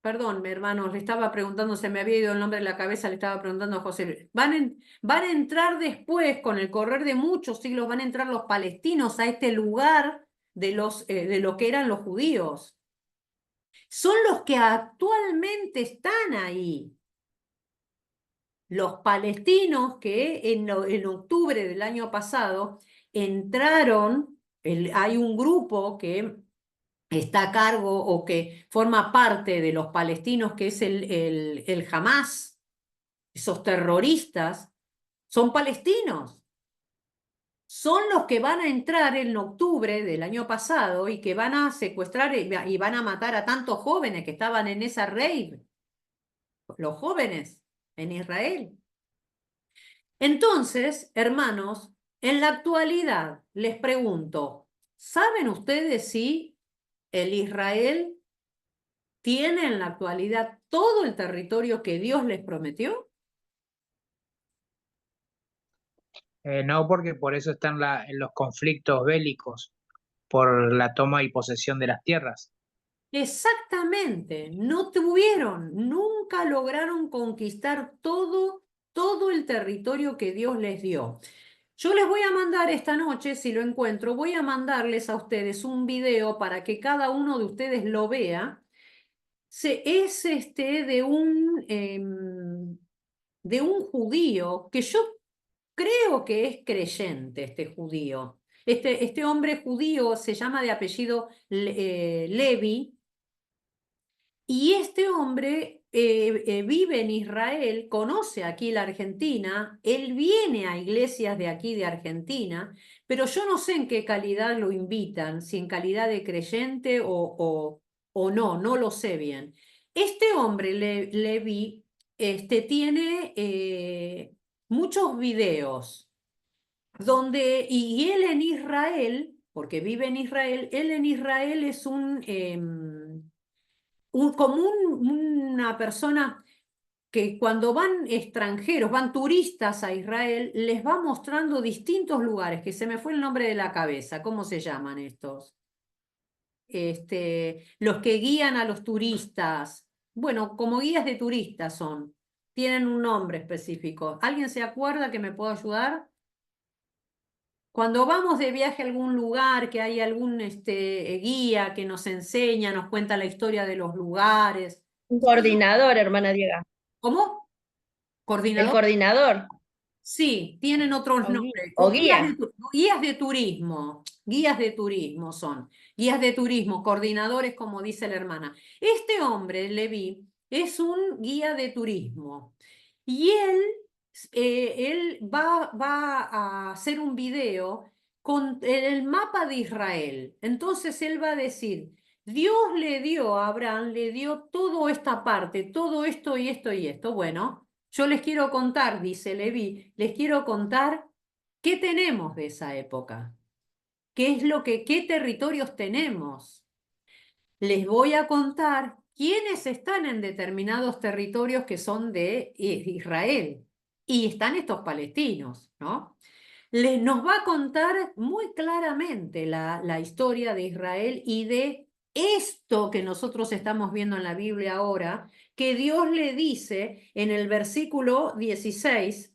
Perdón, mi hermano, le estaba preguntando, se me había ido el nombre de la cabeza, le estaba preguntando a José Luis. Van a entrar después, con el correr de muchos siglos, van a entrar los palestinos a este lugar de lo que eran los judíos. Son los que actualmente están ahí. Los palestinos que en octubre del año pasado entraron, hay un grupo que está a cargo o que forma parte de los palestinos, que es el Hamás, esos terroristas, son palestinos. Son los que van a entrar en octubre del año pasado y que van a secuestrar y van a matar a tantos jóvenes que estaban en esa rave. Los jóvenes en Israel. Entonces, hermanos, en la actualidad les pregunto, ¿saben ustedes si el Israel tiene en la actualidad todo el territorio que Dios les prometió? No, porque por eso están en los conflictos bélicos, por la toma y posesión de las tierras. Exactamente, no tuvieron, nunca lograron conquistar todo el territorio que Dios les dio. Yo les voy a mandar esta noche, si lo encuentro, voy a mandarles a ustedes un video para que cada uno de ustedes lo vea. Es de un judío que yo creo que es creyente, este judío. Este hombre judío se llama de apellido Levi, y este hombre vive en Israel, conoce aquí la Argentina, él viene a iglesias de aquí de Argentina, pero yo no sé en qué calidad lo invitan, si en calidad de creyente o no lo sé bien. Este hombre, Levi, tiene muchos videos donde, y él en Israel, porque vive en Israel, él en Israel es como una persona que cuando van extranjeros, van turistas a Israel, les va mostrando distintos lugares, que se me fue el nombre de la cabeza, ¿cómo se llaman estos? Los que guían a los turistas, bueno, como guías de turistas son, tienen un nombre específico. ¿Alguien se acuerda que me pueda ayudar? Cuando vamos de viaje a algún lugar, que hay algún guía que nos enseña, nos cuenta la historia de los lugares. Un coordinador, hermana Diego. ¿Cómo? ¿Coordinador? El coordinador. Sí, tienen otros O nombres. o guías guía. guías de turismo. Guías de turismo son. Guías de turismo, coordinadores, como dice la hermana. Este hombre, Levi, es un guía de turismo. Y él va a hacer un video con el mapa de Israel. Entonces él va a decir, Dios le dio a Abraham, le dio toda esta parte, todo esto y esto y esto. Bueno, yo les quiero contar, dice Leví, les quiero contar qué tenemos de esa época, qué territorios tenemos. Les voy a contar quiénes están en determinados territorios que son de Israel. Y están estos palestinos, ¿no? Nos va a contar muy claramente la historia de Israel y de esto que nosotros estamos viendo en la Biblia ahora, que Dios le dice en el versículo 16,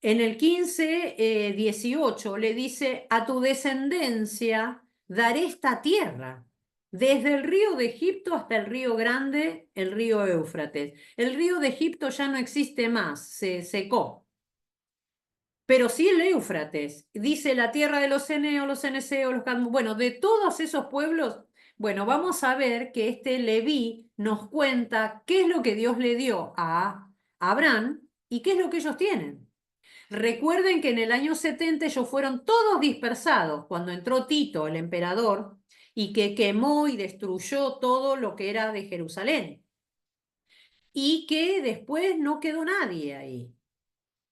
en el 15, 18, le dice, a tu descendencia daré esta tierra, desde el río de Egipto hasta el río grande, el río Éufrates. El río de Egipto ya no existe más, se secó. Pero sí el Éufrates, dice la tierra de los ceneos, los ceneseos, bueno, de todos esos pueblos, bueno, vamos a ver que este Leví nos cuenta qué es lo que Dios le dio a Abraham y qué es lo que ellos tienen. Recuerden que en el año 70 ellos fueron todos dispersados cuando entró Tito, el emperador, y que quemó y destruyó todo lo que era de Jerusalén. Y que después no quedó nadie ahí.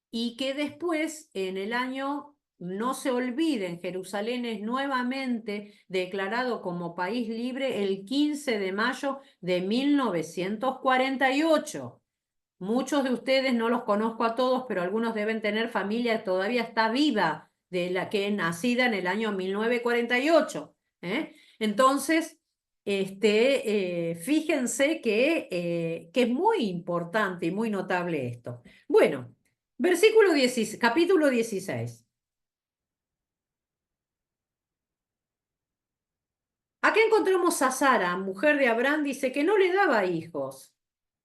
Y que después, en el año, no se olviden, Jerusalén es nuevamente declarado como país libre el 15 de mayo de 1948. Muchos de ustedes, no los conozco a todos, pero algunos deben tener familia, todavía está viva, de la que es nacida en el año 1948. Entonces, fíjense que es muy importante y muy notable esto. Bueno, capítulo 16. Acá encontramos a Sara, mujer de Abraham, dice que no le daba hijos.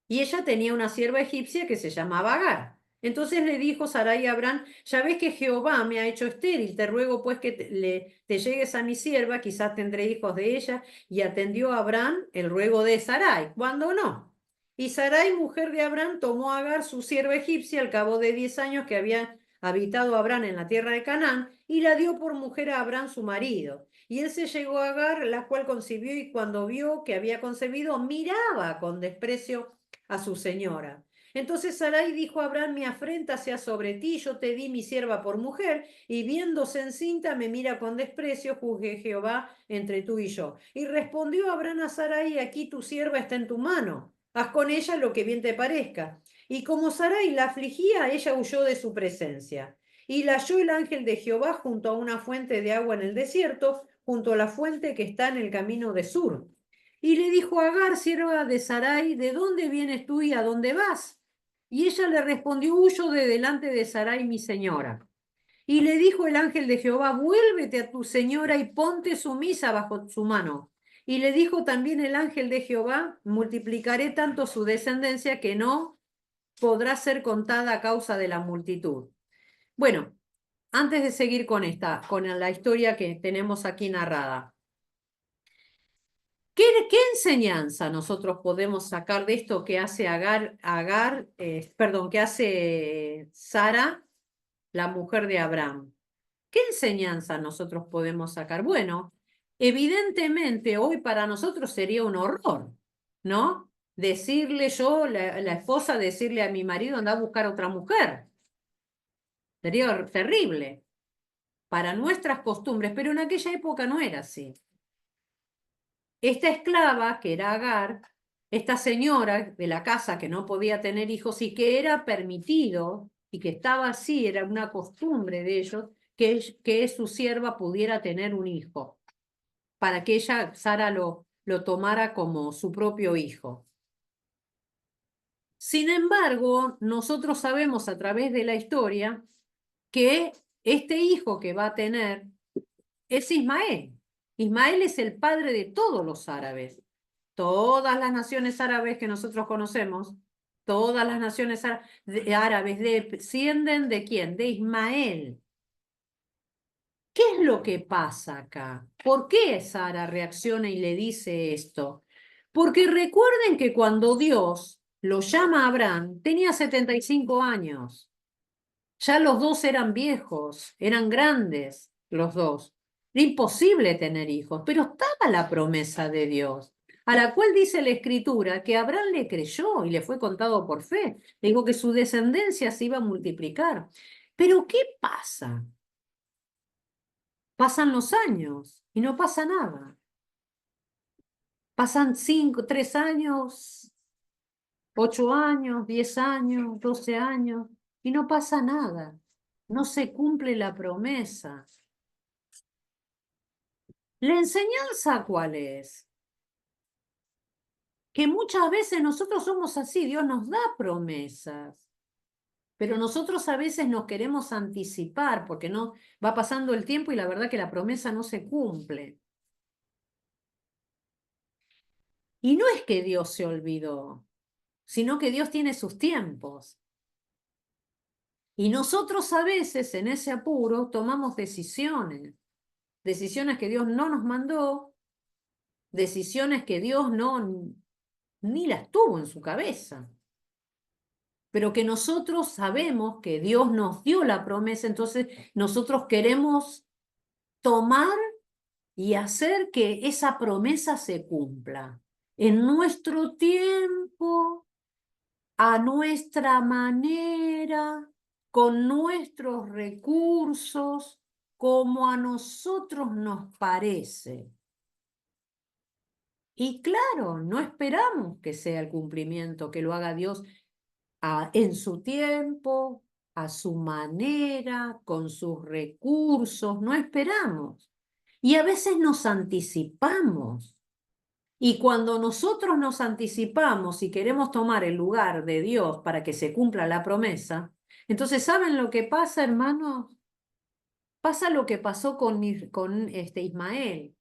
Y ella tenía una sierva egipcia que se llamaba Agar. Entonces le dijo Sarai a Abraham, ya ves que Jehová me ha hecho estéril, te ruego pues que te llegues a mi sierva, quizás tendré hijos de ella. Y atendió a Abraham el ruego de Sarai, ¿cuándo no? Y Sarai, mujer de Abraham, tomó a Agar, su sierva egipcia, al cabo de 10 años que había habitado Abraham en la tierra de Canaán, y la dio por mujer a Abraham su marido. Y él se llegó a Agar, la cual concibió, y cuando vio que había concebido, miraba con desprecio a su señora. Entonces Sarai dijo a Abraham, mi afrenta sea sobre ti, yo te di mi sierva por mujer, y viéndose encinta me mira con desprecio, juzgue Jehová entre tú y yo. Y respondió Abraham a Sarai, aquí tu sierva está en tu mano, haz con ella lo que bien te parezca. Y como Sarai la afligía, ella huyó de su presencia. Y la halló el ángel de Jehová junto a una fuente de agua en el desierto, junto a la fuente que está en el camino de Sur. Y le dijo a Agar, sierva de Sarai, ¿de dónde vienes tú y a dónde vas? Y ella le respondió, huyo de delante de Sarai mi señora. Y le dijo el ángel de Jehová, vuélvete a tu señora y ponte sumisa bajo su mano. Y le dijo también el ángel de Jehová, multiplicaré tanto su descendencia que no podrá ser contada a causa de la multitud. Bueno, antes de seguir con la historia que tenemos aquí narrada, ¿qué enseñanza nosotros podemos sacar de esto que hace que hace Sara, la mujer de Abraham? ¿Qué enseñanza nosotros podemos sacar? Bueno, evidentemente hoy para nosotros sería un horror, ¿no? Decirle yo, la esposa, decirle a mi marido, anda a buscar otra mujer. Sería terrible para nuestras costumbres, pero en aquella época no era así. Esta esclava, que era Agar, esta señora de la casa que no podía tener hijos y que era permitido y que estaba así, era una costumbre de ellos, que su sierva pudiera tener un hijo, para que ella, Sara, lo tomara como su propio hijo. Sin embargo, nosotros sabemos a través de la historia que este hijo que va a tener es Ismael. Ismael es el padre de todos los árabes. Todas las naciones árabes que nosotros conocemos, todas las naciones árabes descienden ¿de quién? De Ismael. ¿Qué es lo que pasa acá? ¿Por qué Sara reacciona y le dice esto? Porque recuerden que cuando Dios lo llama a Abraham, tenía 75 años. Ya los dos eran viejos, eran grandes los dos. Era imposible tener hijos, pero estaba la promesa de Dios, a la cual dice la Escritura que Abraham le creyó y le fue contado por fe. Le dijo que su descendencia se iba a multiplicar. Pero ¿qué pasa? Pasan los años y no pasa nada. Pasan 3 años, 8 años, 10 años, 12 años y no pasa nada. No se cumple la promesa. ¿La enseñanza cuál es? Que muchas veces nosotros somos así, Dios nos da promesas, pero nosotros a veces nos queremos anticipar porque no va pasando el tiempo y la verdad que la promesa no se cumple. Y no es que Dios se olvidó, sino que Dios tiene sus tiempos. Y nosotros a veces en ese apuro tomamos decisiones que Dios no nos mandó, decisiones que Dios ni las tuvo en su cabeza, pero que nosotros sabemos que Dios nos dio la promesa, entonces nosotros queremos tomar y hacer que esa promesa se cumpla en nuestro tiempo, a nuestra manera, con nuestros recursos, como a nosotros nos parece. Y claro, no esperamos que sea el cumplimiento, que lo haga Dios en su tiempo, a su manera, con sus recursos, no esperamos. Y a veces nos anticipamos. Y cuando nosotros nos anticipamos y queremos tomar el lugar de Dios para que se cumpla la promesa, entonces ¿saben lo que pasa, hermanos? Pasa lo que pasó con Ismael.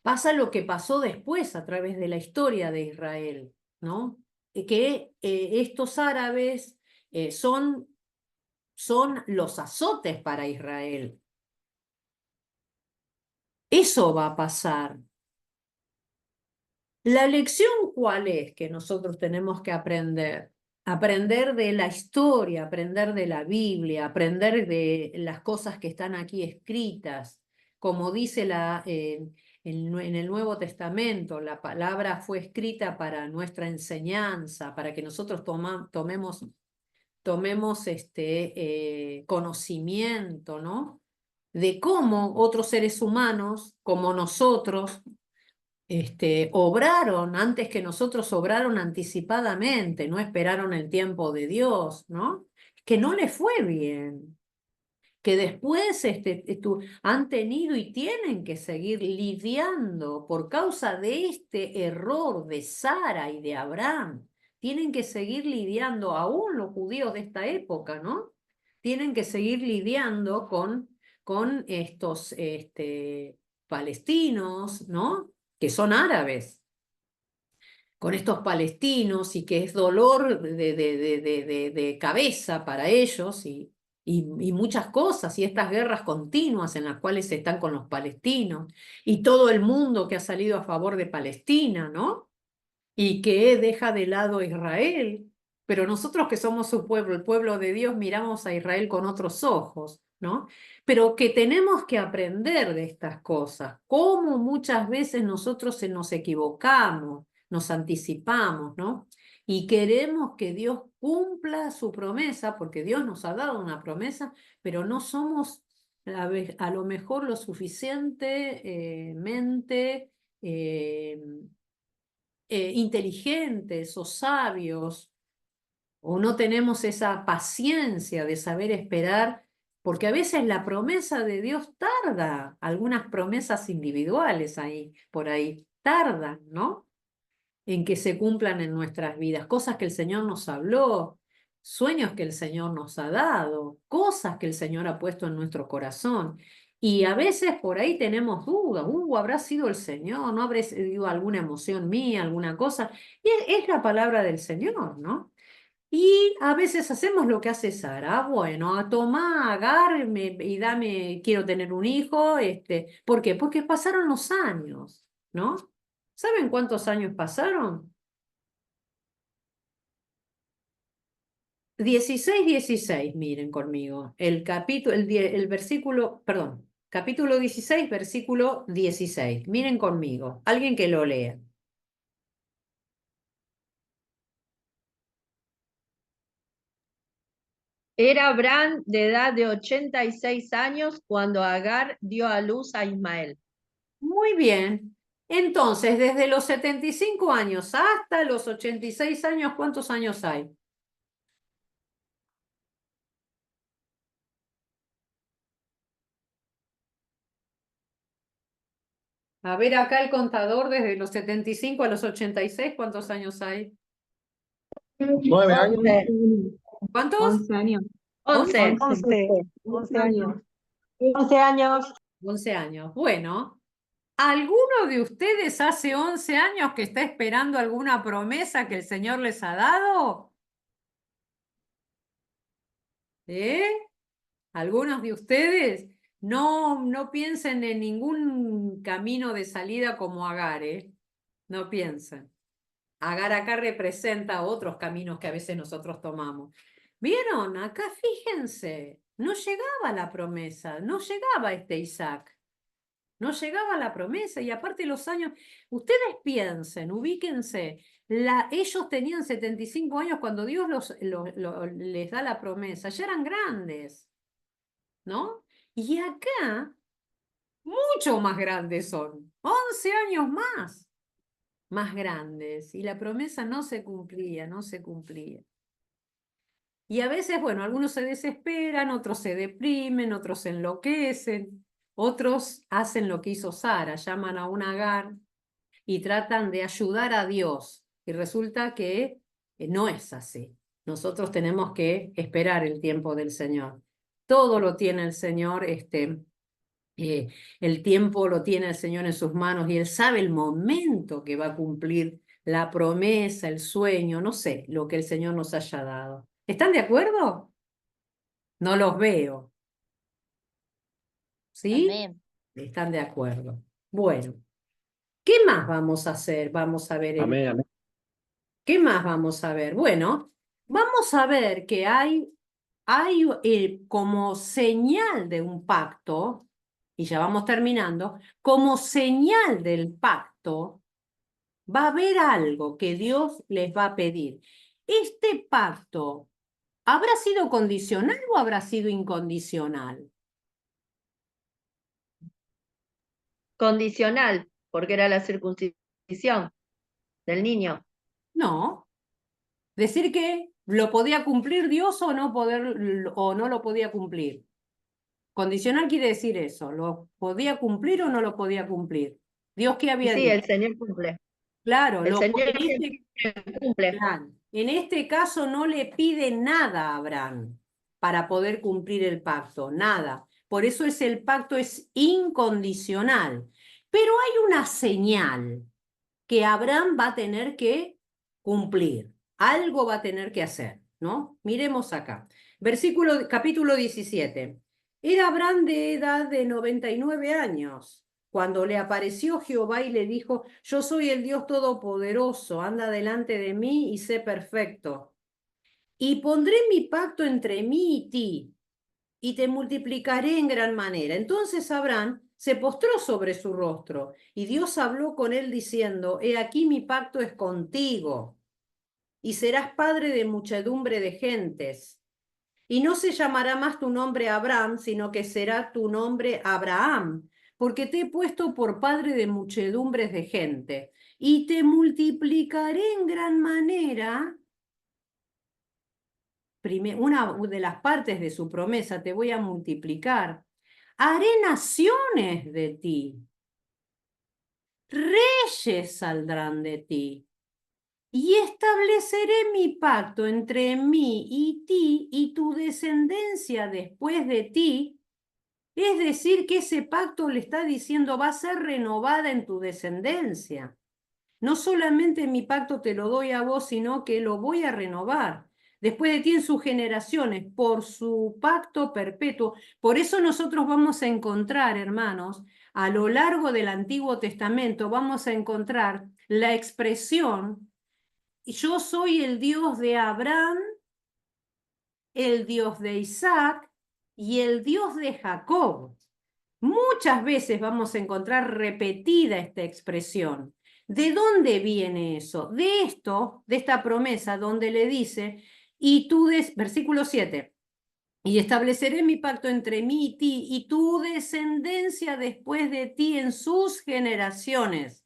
Pasa lo que pasó después a través de la historia de Israel, ¿no? Que estos árabes son los azotes para Israel. Eso va a pasar. La lección, ¿cuál es que nosotros tenemos que aprender? Aprender de la historia, aprender de la Biblia, aprender de las cosas que están aquí escritas. Como dice en el Nuevo Testamento, la palabra fue escrita para nuestra enseñanza, para que nosotros tomemos conocimiento, ¿no? De cómo otros seres humanos, como nosotros, obraron antes que nosotros, obraron anticipadamente, no esperaron el tiempo de Dios, ¿no? Que no les fue bien, que después han tenido y tienen que seguir lidiando por causa de este error de Sara y de Abraham. Tienen que seguir lidiando, aún los judíos de esta época, ¿no? Tienen que seguir lidiando con estos palestinos, ¿no? Que son árabes, con estos palestinos, y que es dolor de cabeza para ellos y muchas cosas, y estas guerras continuas en las cuales están con los palestinos, y todo el mundo que ha salido a favor de Palestina, ¿no? Y que deja de lado a Israel, pero nosotros que somos su pueblo, el pueblo de Dios, miramos a Israel con otros ojos, ¿no? Pero que tenemos que aprender de estas cosas, cómo muchas veces nosotros nos equivocamos, nos anticipamos, ¿no? Y queremos que Dios cumpla su promesa, porque Dios nos ha dado una promesa, pero no somos a lo mejor lo suficientemente inteligentes o sabios, o no tenemos esa paciencia de saber esperar, porque a veces la promesa de Dios tarda, algunas promesas individuales por ahí tardan, ¿no? En que se cumplan en nuestras vidas, cosas que el Señor nos habló, sueños que el Señor nos ha dado, cosas que el Señor ha puesto en nuestro corazón. Y a veces por ahí tenemos dudas, ¿habrá sido el Señor? ¿No habrá sido alguna emoción mía, alguna cosa? Y es la palabra del Señor, ¿no? Y a veces hacemos lo que hace Sara. Bueno, tomá, Agar, y dame, quiero tener un hijo. ¿Por qué? Porque pasaron los años, ¿no? ¿Saben cuántos años pasaron? 16, miren conmigo. El versículo, perdón, capítulo 16, versículo 16. Miren conmigo. Alguien que lo lea. Era Abraham de edad de 86 años cuando Agar dio a luz a Ismael. Muy bien. Entonces, desde los 75 años hasta los 86 años, ¿cuántos años hay? A ver acá el contador, desde los 75 a los 86, ¿cuántos años hay? 9 años. ¿Cuántos? 11 años. 11. 11 años. 11 años. 11 años. Bueno, ¿alguno de ustedes hace 11 años que está esperando alguna promesa que el Señor les ha dado? ¿Algunos de ustedes? No piensen en ningún camino de salida como Agar, No piensen. Agar acá representa otros caminos que a veces nosotros tomamos. ¿Vieron? Acá fíjense, no llegaba la promesa, no llegaba Isaac. No llegaba la promesa, y aparte los años, ustedes piensen, ubíquense, ellos tenían 75 años cuando Dios les da la promesa, ya eran grandes, ¿no? Y acá, mucho más grandes son, 11 años más grandes, y la promesa no se cumplía, no se cumplía. Y a veces, bueno, algunos se desesperan, otros se deprimen, otros se enloquecen. Otros hacen lo que hizo Sara, llaman a un Agar y tratan de ayudar a Dios. Y resulta que no es así. Nosotros tenemos que esperar el tiempo del Señor. Todo lo tiene el Señor, el tiempo lo tiene el Señor en sus manos, y Él sabe el momento que va a cumplir la promesa, el sueño, no sé, lo que el Señor nos haya dado. ¿Están de acuerdo? No los veo. ¿Sí? Amén. Están de acuerdo. Bueno, ¿qué más vamos a hacer? Vamos a ver Amén, amén. ¿Qué más vamos a ver? Bueno, vamos a ver que hay como señal de un pacto, y ya vamos terminando, como señal del pacto, va a haber algo que Dios les va a pedir. ¿Este pacto habrá sido condicional o habrá sido incondicional? Condicional, porque era la circuncisión del niño. No. Decir que lo podía cumplir Dios o no lo podía cumplir. Condicional quiere decir eso, ¿lo podía cumplir o no lo podía cumplir? Dios, ¿qué había Sí, dicho? el Señor cumple. Claro, El Señor en siempre cumple. en este caso no le pide nada a Abraham para poder cumplir el pacto, nada. Por eso el pacto es incondicional. Pero hay una señal que Abraham va a tener que cumplir. Algo va a tener que hacer, ¿no? Miremos acá. Capítulo 17. Era Abraham de edad de 99 años, cuando le apareció Jehová y le dijo: yo soy el Dios Todopoderoso, anda delante de mí y sé perfecto. Y pondré mi pacto entre mí y ti, y te multiplicaré en gran manera. Entonces Abraham se postró sobre su rostro, y Dios habló con él diciendo: he aquí mi pacto es contigo, y serás padre de muchedumbre de gentes. Y no se llamará más tu nombre Abraham, sino que será tu nombre Abraham, porque te he puesto por padre de muchedumbres de gente, y te multiplicaré en gran manera. Una de las partes de su promesa: te voy a multiplicar. Haré naciones de ti. Reyes saldrán de ti. Y estableceré mi pacto entre mí y ti y tu descendencia después de ti. Es decir, que ese pacto le está diciendo va a ser renovada en tu descendencia. No solamente mi pacto te lo doy a vos, sino que lo voy a renovar después de ti en sus generaciones, por su pacto perpetuo. Por eso nosotros vamos a encontrar, hermanos, a lo largo del Antiguo Testamento, vamos a encontrar la expresión: yo soy el Dios de Abraham, el Dios de Isaac y el Dios de Jacob. Muchas veces vamos a encontrar repetida esta expresión. ¿De dónde viene eso? De esto, de esta promesa donde le dice, versículo 7, y estableceré mi pacto entre mí y ti y tu descendencia después de ti en sus generaciones,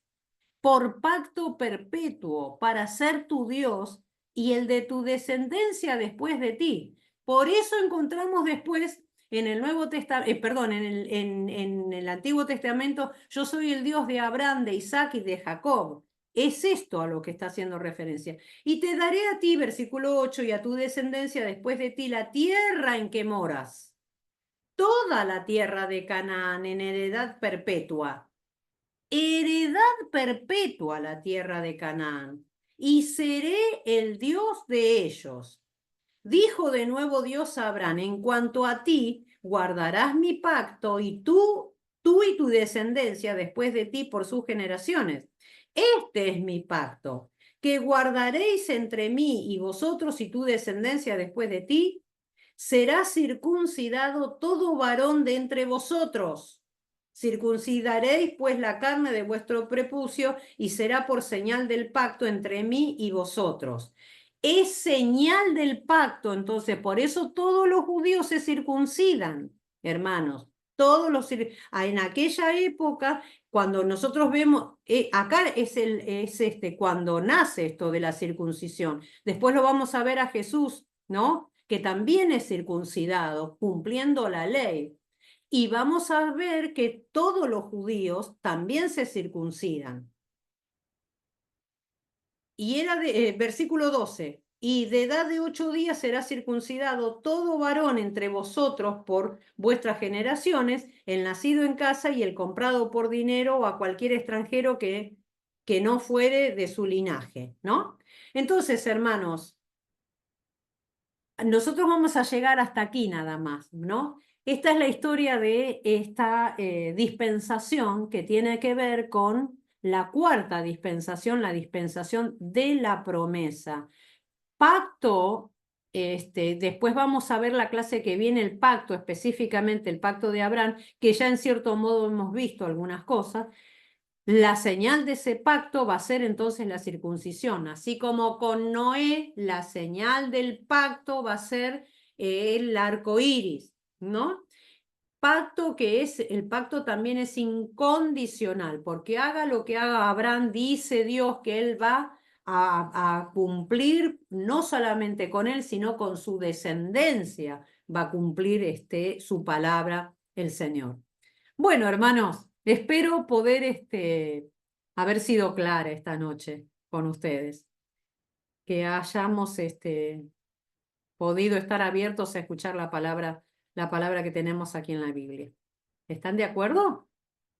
por pacto perpetuo, para ser tu Dios y el de tu descendencia después de ti. Por eso encontramos después en el Nuevo Testamento, perdón, en el Antiguo Testamento: yo soy el Dios de Abraham, de Isaac y de Jacob. Es esto a lo que está haciendo referencia. Y te daré a ti, versículo 8, y a tu descendencia después de ti la tierra en que moras, toda la tierra de Canaán en heredad perpetua. Heredad perpetua la tierra de Canaán, y seré el Dios de ellos. Dijo de nuevo Dios a Abraham: en cuanto a ti, guardarás mi pacto, y tú y tu descendencia después de ti por sus generaciones. Este es mi pacto, que guardaréis entre mí y vosotros y tu descendencia después de ti. Será circuncidado todo varón de entre vosotros. Circuncidaréis pues la carne de vuestro prepucio, y será por señal del pacto entre mí y vosotros. Es señal del pacto, entonces por eso todos los judíos se circuncidan, hermanos. En aquella época, cuando nosotros vemos, acá es cuando nace esto de la circuncisión. Después lo vamos a ver a Jesús, ¿no? Que también es circuncidado, cumpliendo la ley. Y vamos a ver que todos los judíos también se circuncidan. Y era versículo 12, y de edad de 8 días será circuncidado todo varón entre vosotros por vuestras generaciones, el nacido en casa y el comprado por dinero, o a cualquier extranjero que no fuere de su linaje, ¿no? Entonces, hermanos, nosotros vamos a llegar hasta aquí nada más, ¿no? Esta es la historia de esta dispensación que tiene que ver con la cuarta dispensación, la dispensación de la promesa. Pacto, después vamos a ver la clase que viene el pacto, específicamente el pacto de Abraham, que ya en cierto modo hemos visto algunas cosas. La señal de ese pacto va a ser entonces la circuncisión, así como con Noé, la señal del pacto va a ser el arco iris, ¿no? Pacto que es, el pacto también es incondicional, porque haga lo que haga Abraham, dice Dios que él va a cumplir no solamente con él, sino con su descendencia, va a cumplir su palabra el Señor. Bueno, hermanos, espero poder haber sido clara esta noche con ustedes, que hayamos podido estar abiertos a escuchar la palabra que tenemos aquí en la Biblia. ¿Están de acuerdo?